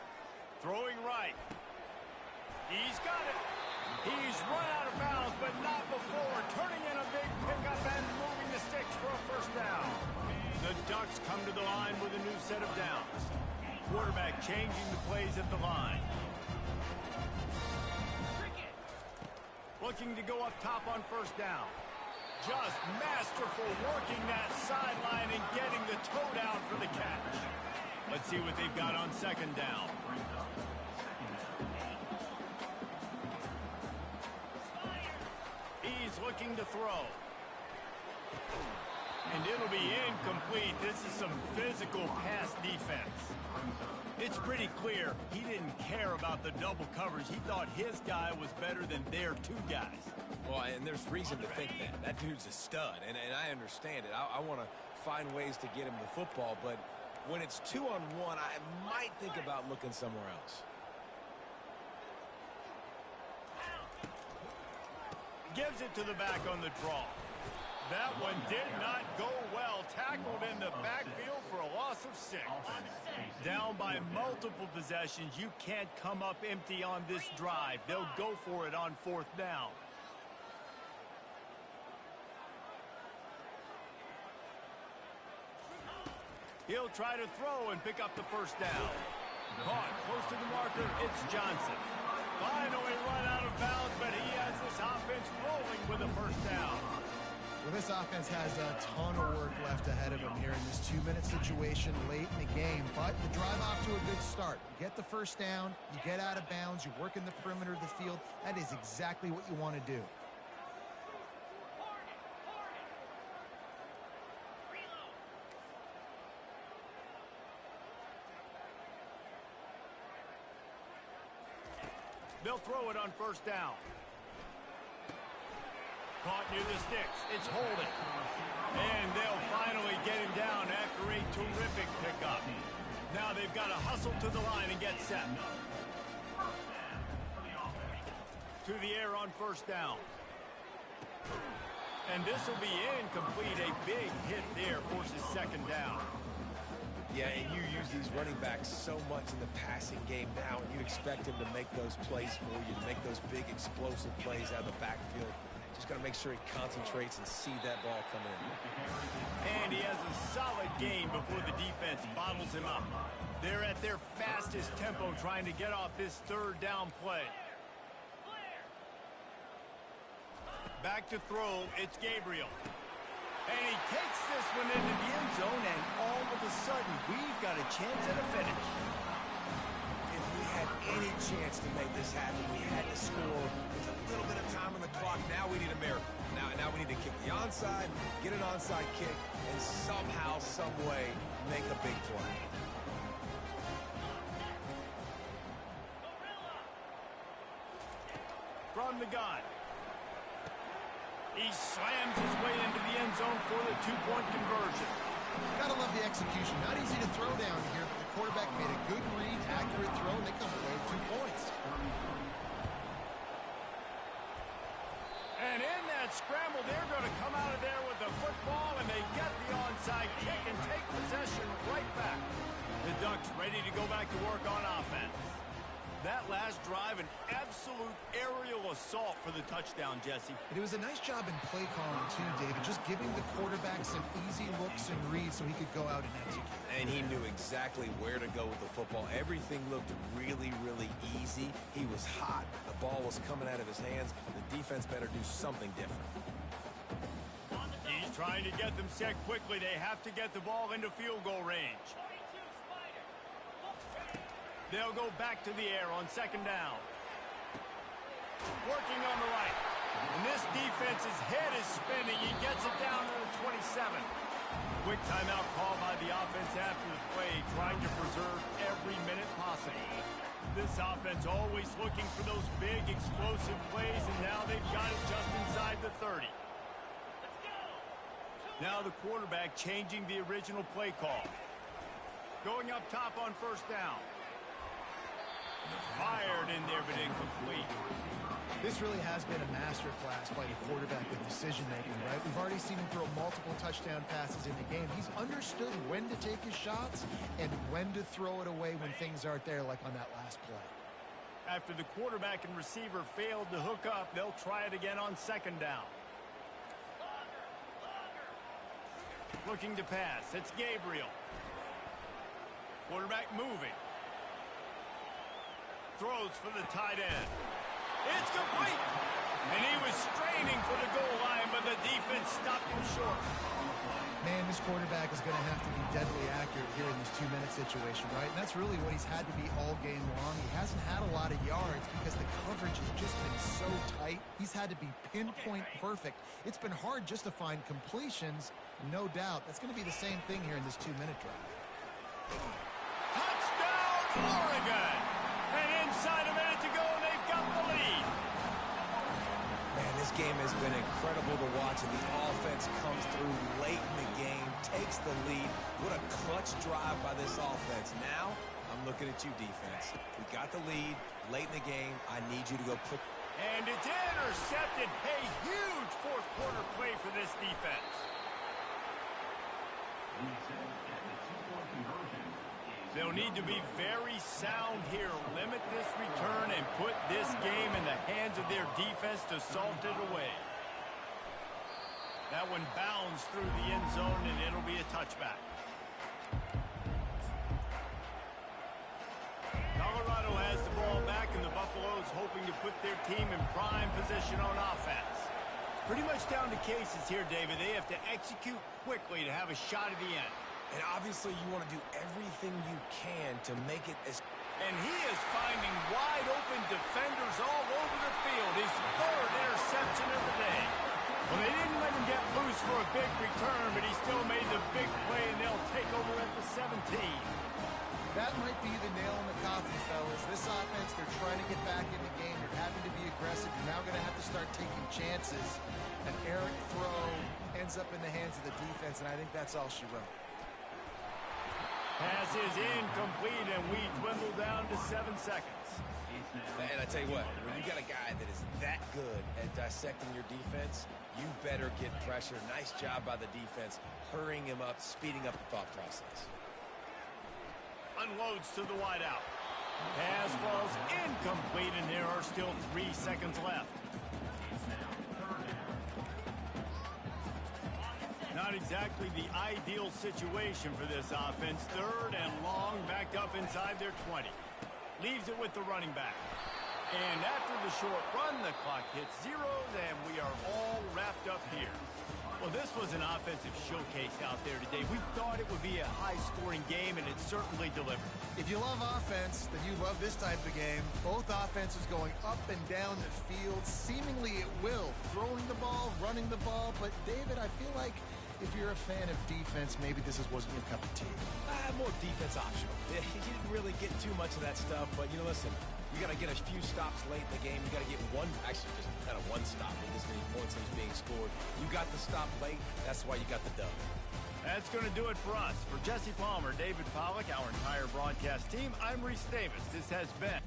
Throwing right. He's got it. He's run out of bounds, but not before. Turning in a big pickup and moving the sticks for a first down. The Ducks come to the line with a new set of downs. Quarterback changing the plays at the line. Looking to go up top on first down. Just masterful working that sideline and getting the toe down for the catch. Let's see what they've got on second down. He's looking to throw. And it'll be incomplete. This is some physical pass defense. It's pretty clear he didn't care about the double coverage. He thought his guy was better than their 2 guys. Well, and there's reason to think that. That dude's a stud, and I understand it. I want to find ways to get him the football, but when it's 2-on-1, I might think about looking somewhere else. Gives it to the back on the draw. That one did not go well. Tackled in the backfield for a loss of 6. Down by multiple possessions. You can't come up empty on this drive. They'll go for it on 4th down. He'll try to throw and pick up the 1st down. Caught close to the marker. It's Johnson. Finally run out of bounds, but he has this offense rolling with a 1st down. Well, this offense has a ton of work left ahead of them here in this 2-minute situation late in the game, but the drive off to a good start. You get the 1st down, you get out of bounds, you work in the perimeter of the field. That is exactly what you want to do. They'll throw it on 1st down. Caught near the sticks. It's holding. And they'll finally get him down after a terrific pickup. Now they've got to hustle to the line and get set. To the air on 1st down. And this will be incomplete. A big hit there forces 2nd down. Yeah, and you use these running backs so much in the passing game now, and you expect him to make those plays for you, to make those big explosive plays out of the backfield. Just got to make sure he concentrates and see that ball come in. And he has a solid game before the defense bottles him up. They're at their fastest tempo trying to get off this 3rd down play. Back to throw, it's Gabriel. And he takes this one into the end zone, and all of a sudden, we've got a chance at a finish. If we had any chance to make this happen, we had to score. There's a little bit of time on the clock. Now we need a miracle. Now we need to kick the onside, get an onside kick, and somehow, some way, make a big play. From the gun. He slams his way into the end zone for the 2-point conversion. Gotta love the execution. Not easy to throw down here, but the quarterback made a good read, accurate throw, and they come away with 2 points. And in that scramble, they're going to come out of there with the football, and they get the onside kick and take possession right back. The Ducks ready to go back to work on offense. That last drive, an absolute aerial assault for the touchdown, Jesse. And it was a nice job in play calling, too, David, just giving the quarterback some easy looks and reads so he could go out and execute. And he knew exactly where to go with the football. Everything looked really, really easy. He was hot. The ball was coming out of his hands. The defense better do something different. He's trying to get them set quickly. They have to get the ball into field goal range. They'll go back to the air on 2nd down. Working on the right. And this defense's head is spinning. He gets it down to the 27. Quick timeout call by the offense after the play, trying to preserve every minute possible. This offense always looking for those big, explosive plays, and now they've got it just inside the 30. Now the quarterback changing the original play call. Going up top on 1st down. Fired in there, but incomplete. This really has been a masterclass by the quarterback with decision-making, right? We've already seen him throw multiple touchdown passes in the game. He's understood when to take his shots and when to throw it away when things aren't there, like on that last play. After the quarterback and receiver failed to hook up, they'll try it again on 2nd down. Looking to pass. It's Gabriel. Quarterback moving. Throws for the tight end. It's complete! And he was straining for the goal line, but the defense stopped him short. Man, this quarterback is going to have to be deadly accurate here in this 2-minute situation, right? And that's really what he's had to be all game long. He hasn't had a lot of yards because the coverage has just been so tight. He's had to be pinpoint perfect. It's been hard just to find completions, no doubt. That's going to be the same thing here in this 2-minute drive. Touchdown, Oregon! And inside a minute to go, they've got the lead. Man, this game has been incredible to watch, and the offense comes through late in the game, takes the lead. What a clutch drive by this offense. Now, I'm looking at you, defense. We got the lead late in the game. I need you to go put And it's intercepted. A huge fourth quarter play for this defense. They'll need to be very sound here. Limit this return and put this game in the hands of their defense to salt it away. That one bounds through the end zone, and it'll be a touchback. Colorado has the ball back, and the Buffaloes hoping to put their team in prime position on offense. Pretty much down to cases here, David. They have to execute quickly to have a shot at the end. And obviously you want to do everything you can to make it as... And he is finding wide-open defenders all over the field. His third interception of the day. Well, they didn't let him get loose for a big return, but he still made the big play, and they'll take over at the 17. That might be the nail in the coffin, fellas. This offense, they're trying to get back in the game. They're having to be aggressive. You're now going to have to start taking chances. An errant throw ends up in the hands of the defense, and I think that's all she wrote. Pass is incomplete, and we dwindle down to 7 seconds. And I tell you what, when you got a guy that is that good at dissecting your defense, you better get pressure. Nice job by the defense, hurrying him up, speeding up the thought process. Unloads to the wideout. Pass falls incomplete, and there are still 3 seconds left. Not exactly the ideal situation for this offense. 3rd and long, backed up inside their 20. Leaves it with the running back. And after the short run, the clock hits 0, and we are all wrapped up here. Well, this was an offensive showcase out there today. We thought it would be a high-scoring game, and it certainly delivered. If you love offense, then you love this type of game. Both offenses going up and down the field, seemingly at will. Throwing the ball, running the ball. But, David, I feel like if you're a fan of defense, maybe this wasn't your cup of tea. More defense optional. Yeah, he didn't really get too much of that stuff, but, listen, you got to get a few stops late in the game. You got to get just kind of one stop with this many points that's being scored. You got the stop late. That's why you got the dub. That's going to do it for us. For Jesse Palmer, David Pollack, our entire broadcast team, I'm Reese Davis. This has been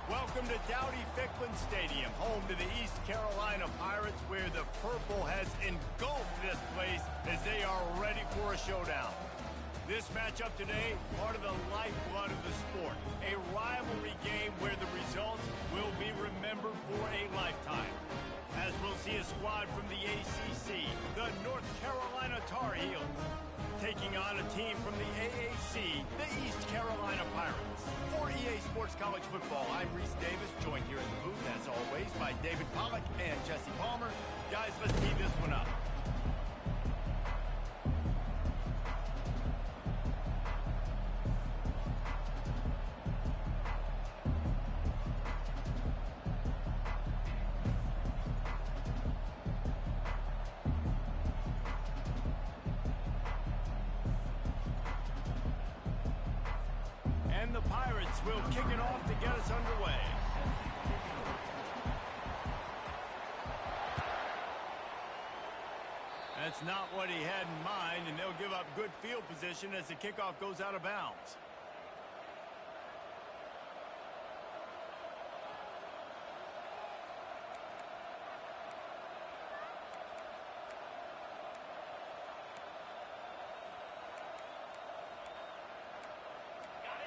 Welcome to Dowdy-Ficklen Stadium, home to the East Carolina Pirates, where the purple has engulfed this place as they are ready for a showdown. This matchup today, part of the lifeblood of the sport, a rivalry game where the results will be remembered for a lifetime. As we'll see a squad from the ACC, the North Carolina Tar Heels, taking on a team from the AAC, the East Carolina Pirates. For EA Sports College Football, I'm Reese Davis, joined here in the booth, as always, by David Pollack and Jesse Palmer. Guys, let's tee this one up. And the Pirates will kick it off to get us underway. That's not what he had in mind, and they'll give up good field position as the kickoff goes out of bounds.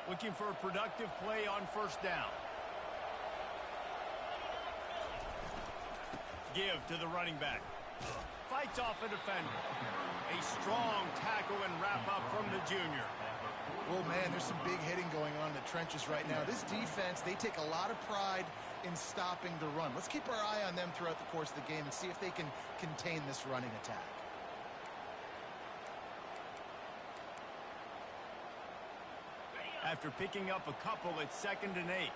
Looking for a productive play on first down. Give to the running back. Fights off a defender. A strong tackle and wrap up from the junior. Well, man, there's some big hitting going on in the trenches right now. This defense, they take a lot of pride in stopping the run. Let's keep our eye on them throughout the course of the game and see if they can contain this running attack. After picking up a couple, it's 2nd and 8.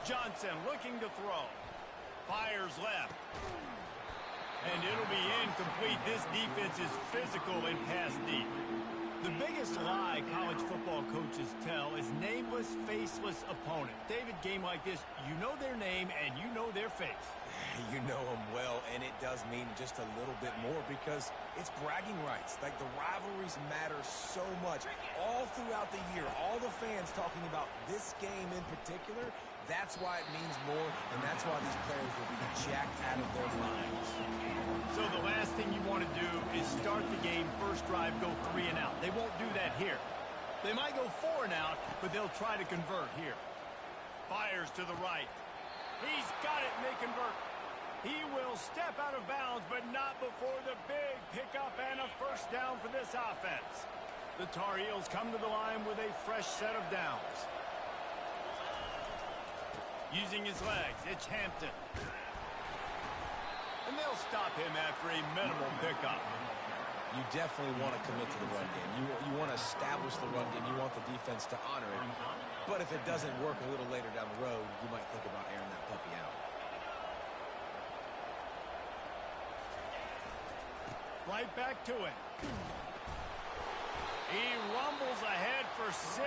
Johnson looking to throw. Fires left. And it'll be incomplete. This defense is physical and pass deep. The biggest lie college football coaches tell is nameless, faceless opponent. David, game like this, you know their name and you know their face. You know them well, and it does mean just a little bit more because it's bragging rights. Like, the rivalries matter so much all throughout the year. All the fans talking about this game in particular, that's why it means more, and that's why these players will be jacked out of their minds. So the last thing you want to do is start the game, first drive, go 3 and out. They won't do that here. They might go 4 and out, but they'll try to convert here. Fires to the right. He's got it, and they convert. He will step out of bounds, but not before the big pickup and a first down for this offense. The Tar Heels come to the line with a fresh set of downs. Using his legs, it's Hampton. And they'll stop him after a minimal pickup. You definitely want to commit to the run game. You want to establish the run game. You want the defense to honor it. But if it doesn't work a little later down the road, you might think about airing that puppy out. Right back to it. He rumbles ahead for 6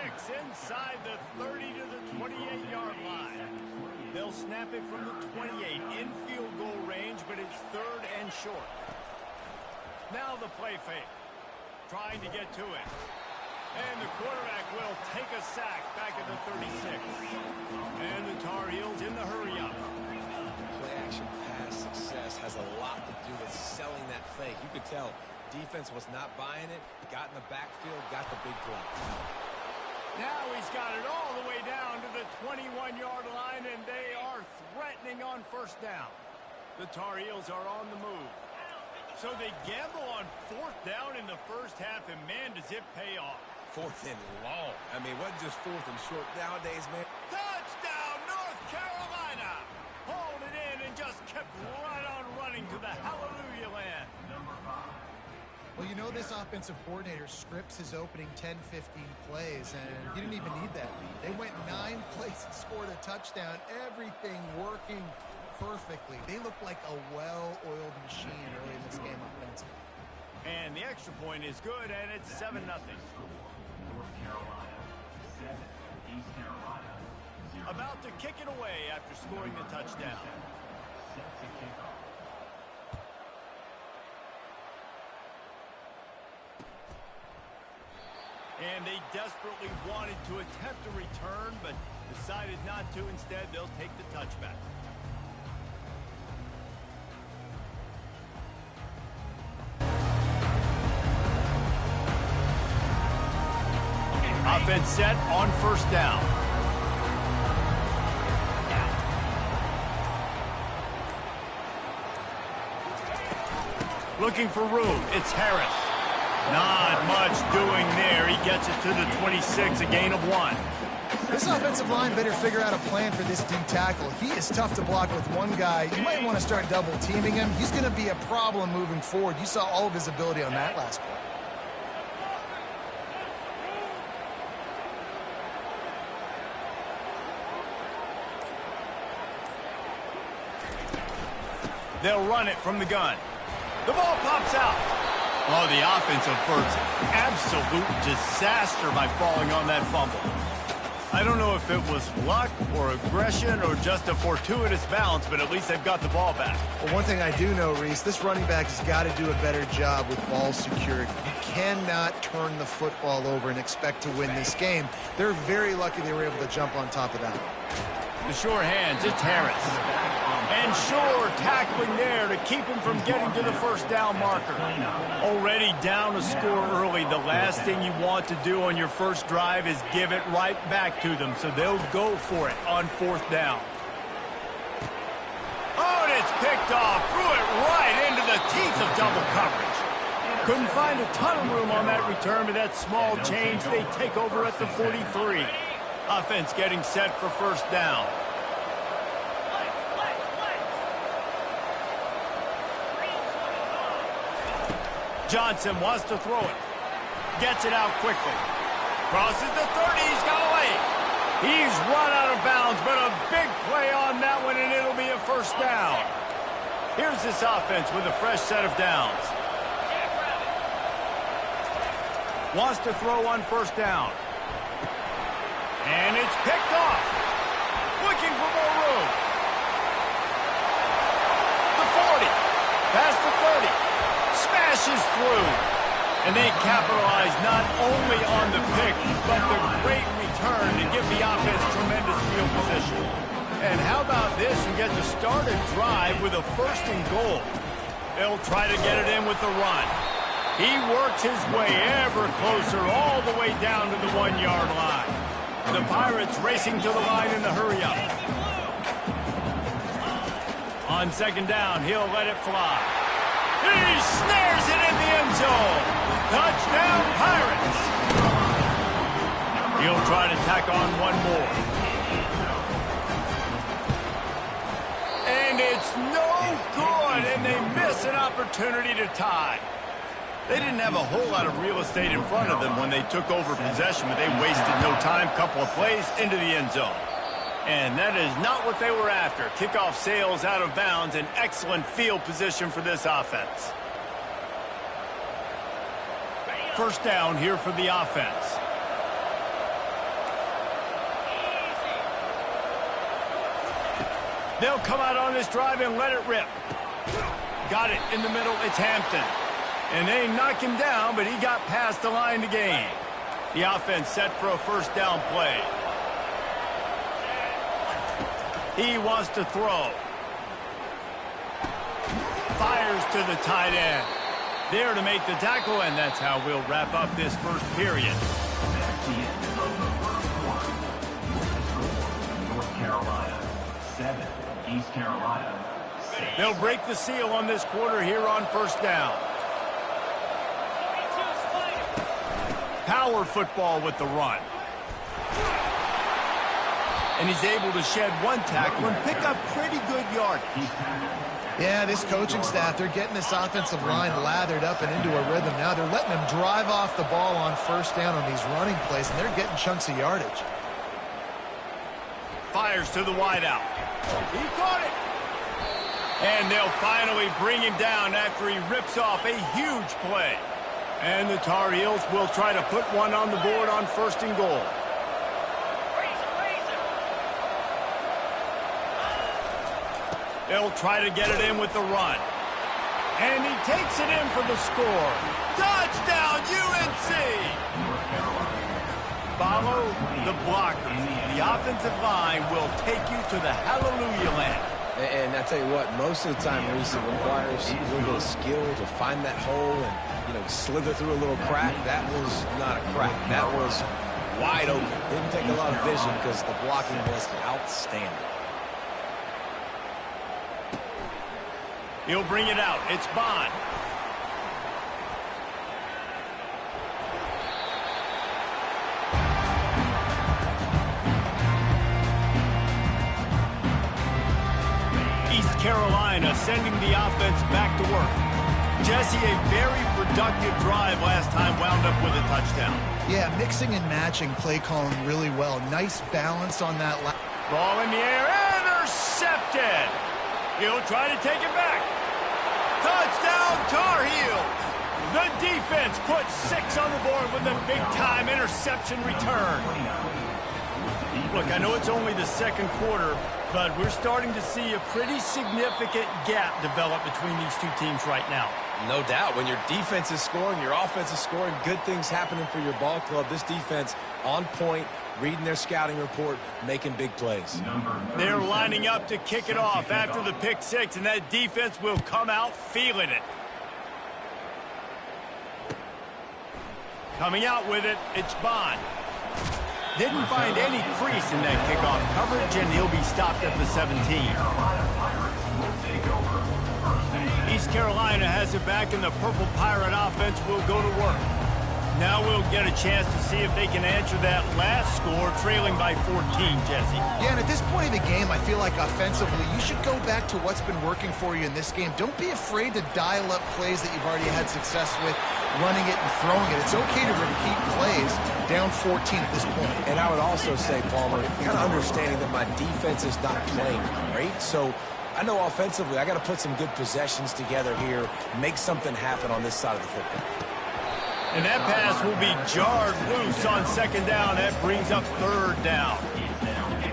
inside the 30 to the 28-yard line. They'll snap it from the 28 in field goal range, but it's 3rd and short. Now the play fake. Trying to get to it. And the quarterback will take a sack back at the 36. And the Tar Heels in the hurry-up. Play-action pass success has a lot to do with selling that fake. You could tell defense was not buying it, got in the backfield, got the big play. Now he's got it all the way down to the 21-yard line, and they are threatening on first down. The Tar Heels are on the move. So they gamble on 4th down in the first half, and man, does it pay off. 4th and long. I mean, it wasn't just 4th and short nowadays, man. Touchdown, North Carolina! Hauled it in and just kept right on running to the hallelujah land. Well, you know this offensive coordinator scripts his opening 10, 15 plays, and he didn't even need that lead. They went 9 plays and scored a touchdown, everything working perfectly. They look like a well-oiled machine early in this game offensively. And the extra point is good, and it's 7-0. North Carolina 7, East Carolina 0. About to kick it away after scoring the touchdown. Set to kick off. And they desperately wanted to attempt a return, but decided not to. Instead, they'll take the touchback. Offense set on first down. Looking for room. It's Harris. Not much doing there. He gets it to the 26, a gain of 1. This offensive line better figure out a plan for this D tackle. He is tough to block with one guy. You might want to start double teaming him. He's going to be a problem moving forward. You saw all of his ability on that last play. They'll run it from the gun. The ball pops out. Oh, the offense averts absolute disaster by falling on that fumble. I don't know if it was luck or aggression or just a fortuitous bounce, but at least they've got the ball back. Well, one thing I do know, Reese, this running back has got to do a better job with ball security. You cannot turn the football over and expect to win this game. They're very lucky they were able to jump on top of that. The sure hands, it's Harris. And Shore tackling there to keep him from getting to the first down marker. Already down a score early. The last thing you want to do on your first drive is give it right back to them. So they'll go for it on fourth down. Oh, and it's picked off. Threw it right into the teeth of double coverage. Couldn't find a ton of room on that return, but that small change, they take over at the 43. Offense getting set for first down. Johnson wants to throw it. Gets it out quickly. Crosses the 30. He's got away. He's run out of bounds, but a big play on that one, and it'll be a first down. Here's this offense with a fresh set of downs. Wants to throw on first down. And it's picked off. Looking for more room. The 40. Past the 30. Smashes through. And they capitalize not only on the pick, but the great return to give the offense tremendous field position. And how about this? You get to start a drive with a first and goal. They'll try to get it in with the run. He works his way ever closer all the way down to the 1-yard line. The Pirates racing to the line in the hurry-up. On second down, he'll let it fly. He snares it in the end zone. Touchdown, Pirates. He'll try to tack on one more. And it's no good, and they miss an opportunity to tie. They didn't have a whole lot of real estate in front of them when they took over possession, but they wasted no time. Couple of plays into the end zone. And that is not what they were after. Kickoff sails out of bounds. An excellent field position for this offense. First down here for the offense. They'll come out on this drive and let it rip. Got it in the middle. It's Hampton. And they knock him down, but he got past the line to gain. The offense set for a first down play. He wants to throw. Fires to the tight end. There to make the tackle, and that's how we'll wrap up this first period. That's the end of the first quarter. North Carolina 7, East Carolina 6. They'll break the seal on this quarter here on first down. Power football with the run. And he's able to shed one tackle and pick up pretty good yardage. Yeah, this coaching staff, they're getting this offensive line lathered up and into a rhythm now. They're letting them drive off the ball on first down on these running plays, and they're getting chunks of yardage. Fires to the wideout. He caught it. And they'll finally bring him down after he rips off a huge play. And the Tar Heels will try to put one on the board on first and goal. They'll try to get it in with the run. And he takes it in for the score. Touchdown, UNC! follow the blockers. The offensive line will take you to the hallelujah land. And I tell you what, most of the time, Reese, it requires a little bit of skill to find that hole and, slither through a little crack. That was not a crack. That was wide open. Didn't take a lot of vision because the blocking was outstanding. He'll bring it out. It's Bond. East Carolina sending the offense back to work. Jesse, a very productive drive last time, wound up with a touchdown. Yeah, mixing and matching play calling really well. Nice balance on that. Ball in the air, intercepted. He'll try to take it back. Touchdown, Tar Heels. The defense puts 6 on the board with a big-time interception return. Look, I know it's only the second quarter, but we're starting to see a pretty significant gap develop between these two teams right now. No doubt. When your defense is scoring, your offense is scoring, good things happening for your ball club. This defense on point, reading their scouting report, making big plays. They're lining up to kick it off after the pick 6, and that defense will come out feeling it. Coming out with it, it's Bond. Didn't find any crease in that kickoff coverage, and he'll be stopped at the 17. East Carolina has it back, and the Purple Pirate offense will go to work. Now we'll get a chance to see if they can answer that last score, trailing by 14, Jesse. Yeah, and at this point in the game, I feel like offensively, you should go back to what's been working for you in this game. Don't be afraid to dial up plays that you've already had success with, running it and throwing it. It's okay to repeat plays down 14 at this point. And I would also say, Palmer, kind of understanding that my defense is not playing great, so I know offensively I got to put some good possessions together here, make something happen on this side of the football. And that pass will be jarred loose on second down. That brings up third down.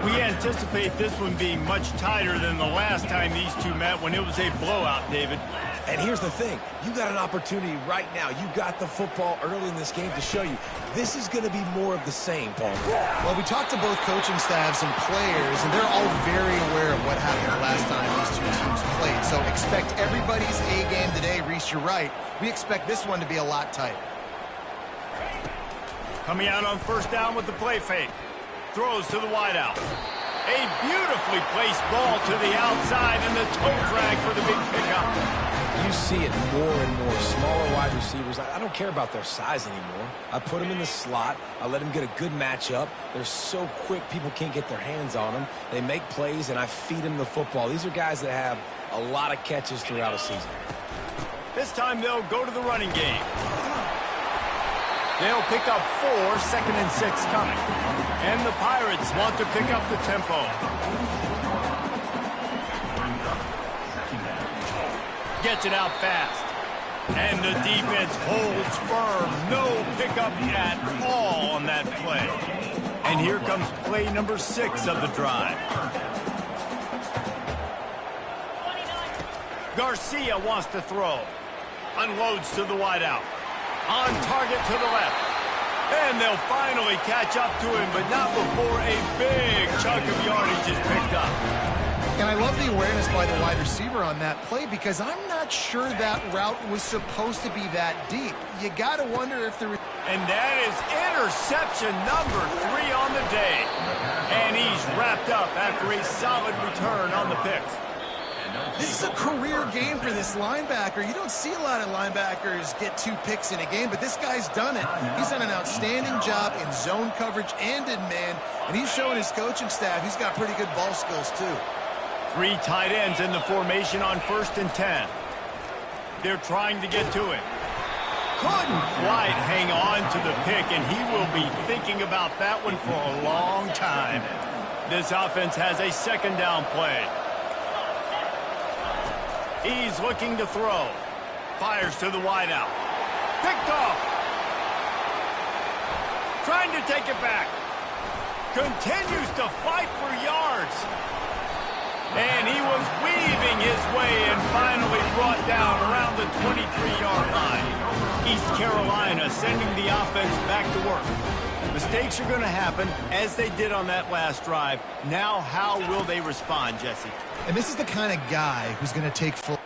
We anticipate this one being much tighter than the last time these two met when it was a blowout, David. And here's the thing. You got an opportunity right now. You got the football early in this game to show you. This is going to be more of the same, Paul. Well, we talked to both coaching staffs and players, and they're all very aware of what happened the last time these two teams played. So expect everybody's A game today. Reese, you're right. We expect this one to be a lot tighter. Coming out on first down with the play fake. Throws to the wideout. A beautifully placed ball to the outside, and the toe drag for the big pickup. You see it more and more. Smaller wide receivers, I don't care about their size anymore. I put them in the slot. I let them get a good matchup. They're so quick, people can't get their hands on them. They make plays, and I feed them the football. These are guys that have a lot of catches throughout a season. This time they'll go to the running game. They'll pick up 4, 2nd and 6 coming. And the Pirates want to pick up the tempo. Gets it out fast. And the defense holds firm. No pickup at all on that play. And here comes play number 6 of the drive. Garcia wants to throw. Unloads to the wideout. On target to the left. And they'll finally catch up to him, but not before a big chunk of yardage is picked up. And I love the awareness by the wide receiver on that play because I'm not sure that route was supposed to be that deep. You got to wonder if the... And that is interception number 3 on the day. And he's wrapped up after a solid return on the pick. This is a career game for this linebacker. You don't see a lot of linebackers get 2 picks in a game, but this guy's done it. He's done an outstanding job in zone coverage and in man, and he's showing his coaching staff he's got pretty good ball skills too. 3 tight ends in the formation on 1st and 10. They're trying to get to it. Couldn't quite hang on to the pick, and he will be thinking about that one for a long time. This offense has a 2nd down play. He's looking to throw. Fires to the wideout. Picked off. Trying to take it back. Continues to fight for yards. And he was weaving his way and finally brought down around the 23-yard line. East Carolina sending the offense back to work. The Mistakes are going to happen, as they did on that last drive. Now, how will they respond, Jesse? And this is the kind of guy who's going to take full...